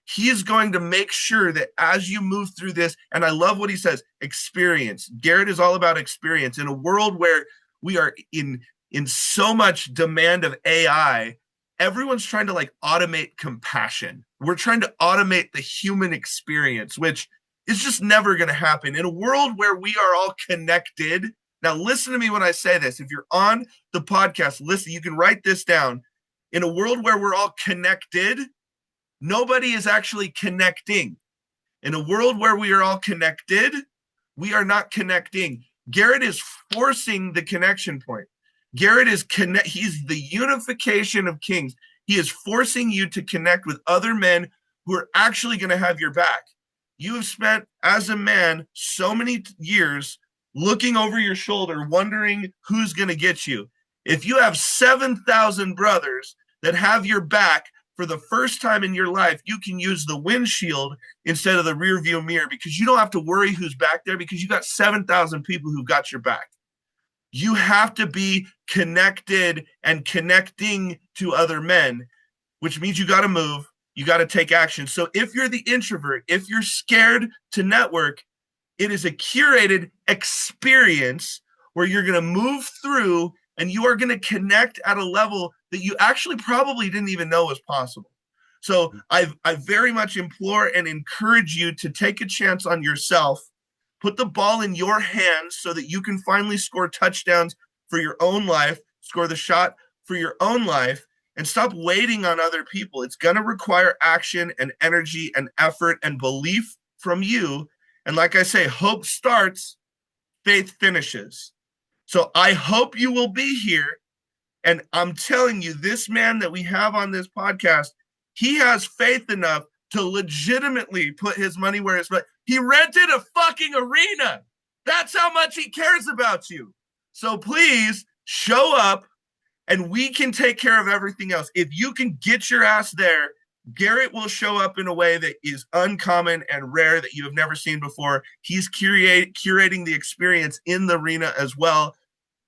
He is going to make sure that as you move through this, and I love what he says, experience. Garrett is all about experience. In a world where we are in so much demand of AI, everyone's trying to like automate compassion. We're trying to automate the human experience, which is just never going to happen. In a world where we are all connected, now listen to me when I say this. If you're on the podcast, listen, you can write this down. In a world where we're all connected, nobody is actually connecting. In a world where we are all connected, we are not connecting. Garrett is forcing the connection point. Garrett is he's the unification of kings. He is forcing you to connect with other men who are actually going to have your back. You have spent, as a man, so many years looking over your shoulder, wondering who's going to get you. If you have 7,000 brothers that have your back for the first time in your life, you can use the windshield instead of the rear view mirror, because you don't have to worry who's back there, because you got 7,000 people who've got your back. You have to be connected and connecting to other men, which means you got to move, you got to take action. So if you're the introvert, if you're scared to network, it is a curated experience where you're going to move through and you are going to connect at a level that you actually probably didn't even know was possible. So I very much implore and encourage you to take a chance on yourself, put the ball in your hands so that you can finally score touchdowns for your own life, score the shot for your own life, and stop waiting on other people. It's going to require action and energy and effort and belief from you. And like I say, hope starts, faith finishes. So I hope you will be here. And I'm telling you, this man that we have on this podcast, he has faith enough to legitimately put his money where his mouth. He rented a fucking arena. That's how much he cares about you. So please show up and we can take care of everything else. If you can get your ass there, Garrett will show up in a way that is uncommon and rare that you have never seen before. He's curating the experience in the arena as well.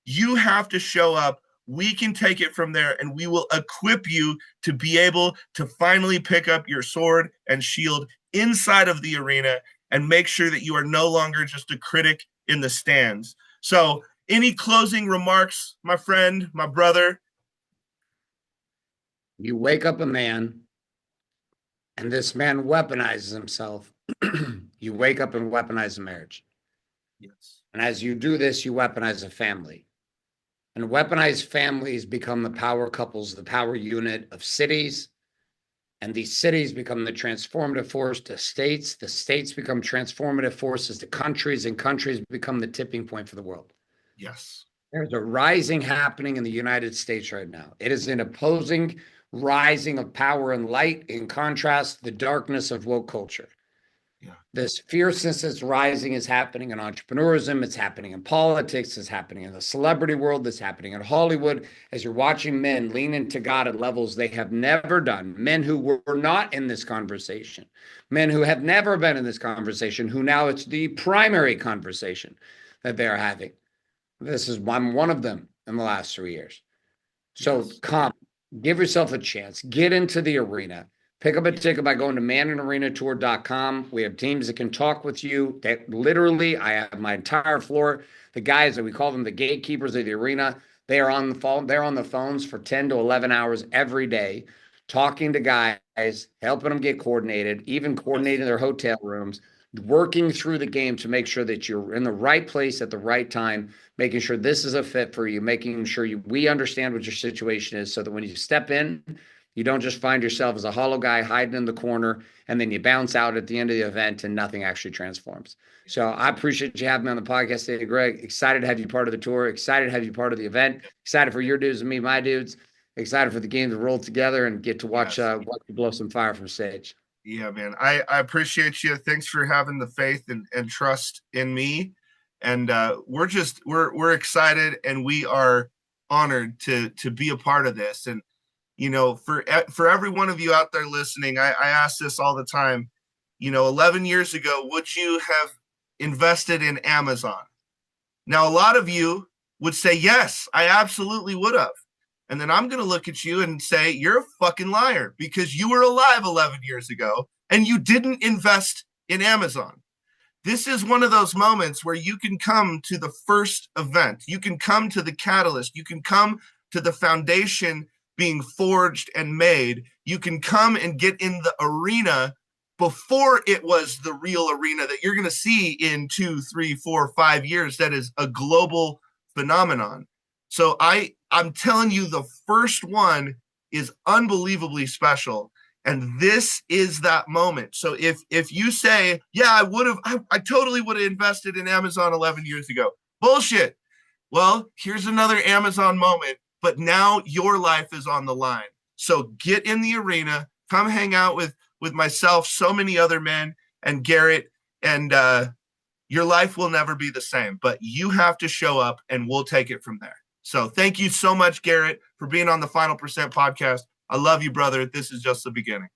You have to show up. We can take it from there, and we will equip you to be able to finally pick up your sword and shield inside of the arena and make sure that you are no longer just a critic in the stands. So, any closing remarks, my friend, my brother? You wake up a man, and this man weaponizes himself. You wake up and weaponize a marriage. Yes. And as you do this, you weaponize a family. And weaponized families become the power couples, the power unit of cities. And these cities become the transformative force to states. The states become transformative forces to countries, and countries become the tipping point for the world. Yes. There's a rising happening in the United States right now. It is an opposing rising of power and light, in contrast, the darkness of woke culture. Yeah. This fierceness that's rising is happening in entrepreneurism. It's happening in politics. It's happening in the celebrity world. It's happening in Hollywood. As you're watching men lean into God at levels they have never done, men who were not in this conversation, men who have never been in this conversation, who now it's the primary conversation that they are having. I'm one of them in the last 3 years. So Yes. come, give yourself a chance, get into the arena. Pick up a ticket by going to manandarenatour.com. We have teams that can talk with you. That literally, I have my entire floor. The guys that we call them the gatekeepers of the arena, they are on the phone. They're on the phones for 10 to 11 hours every day, talking to guys, helping them get coordinated, even Yes. coordinating their hotel rooms, working through the game to make sure that you're in the right place at the right time, making sure this is a fit for you, making sure we understand what your situation is so that when you step in, you don't just find yourself as a hollow guy hiding in the corner and then you bounce out at the end of the event and nothing actually transforms. So I appreciate you having me on the podcast today, Greg. Excited to have you part of the tour. Excited to have you part of the event. Excited for your dudes and me, my dudes. Excited for the game to roll together and get to watch Yes. blow some fire from stage. Yeah, man. I appreciate you. Thanks for having the faith and trust in me. And we're excited and we are honored to be a part of this. And for every one of you out there listening, I ask this all the time. 11 years ago, would you have invested in Amazon? Now, a lot of you would say, yes, I absolutely would have. And then I'm going to look at you and say, you're a fucking liar because you were alive 11 years ago and you didn't invest in Amazon. This is one of those moments where you can come to the first event. You can come to the catalyst. You can come to the foundation being forged and made. You can come and get in the arena before it was the real arena that you're going to see in 2, 3, 4, 5 years. That is a global phenomenon. So I'm telling you, the first one is unbelievably special. And this is that moment. So if you say, yeah, I totally would have invested in Amazon 11 years ago. Bullshit. Well, here's another Amazon moment, but now your life is on the line. So get in the arena, come hang out with myself, so many other men, and Garrett, and your life will never be the same. But you have to show up, and we'll take it from there. So thank you so much, Garrett, for being on the Final Percent podcast. I love you, brother. This is just the beginning.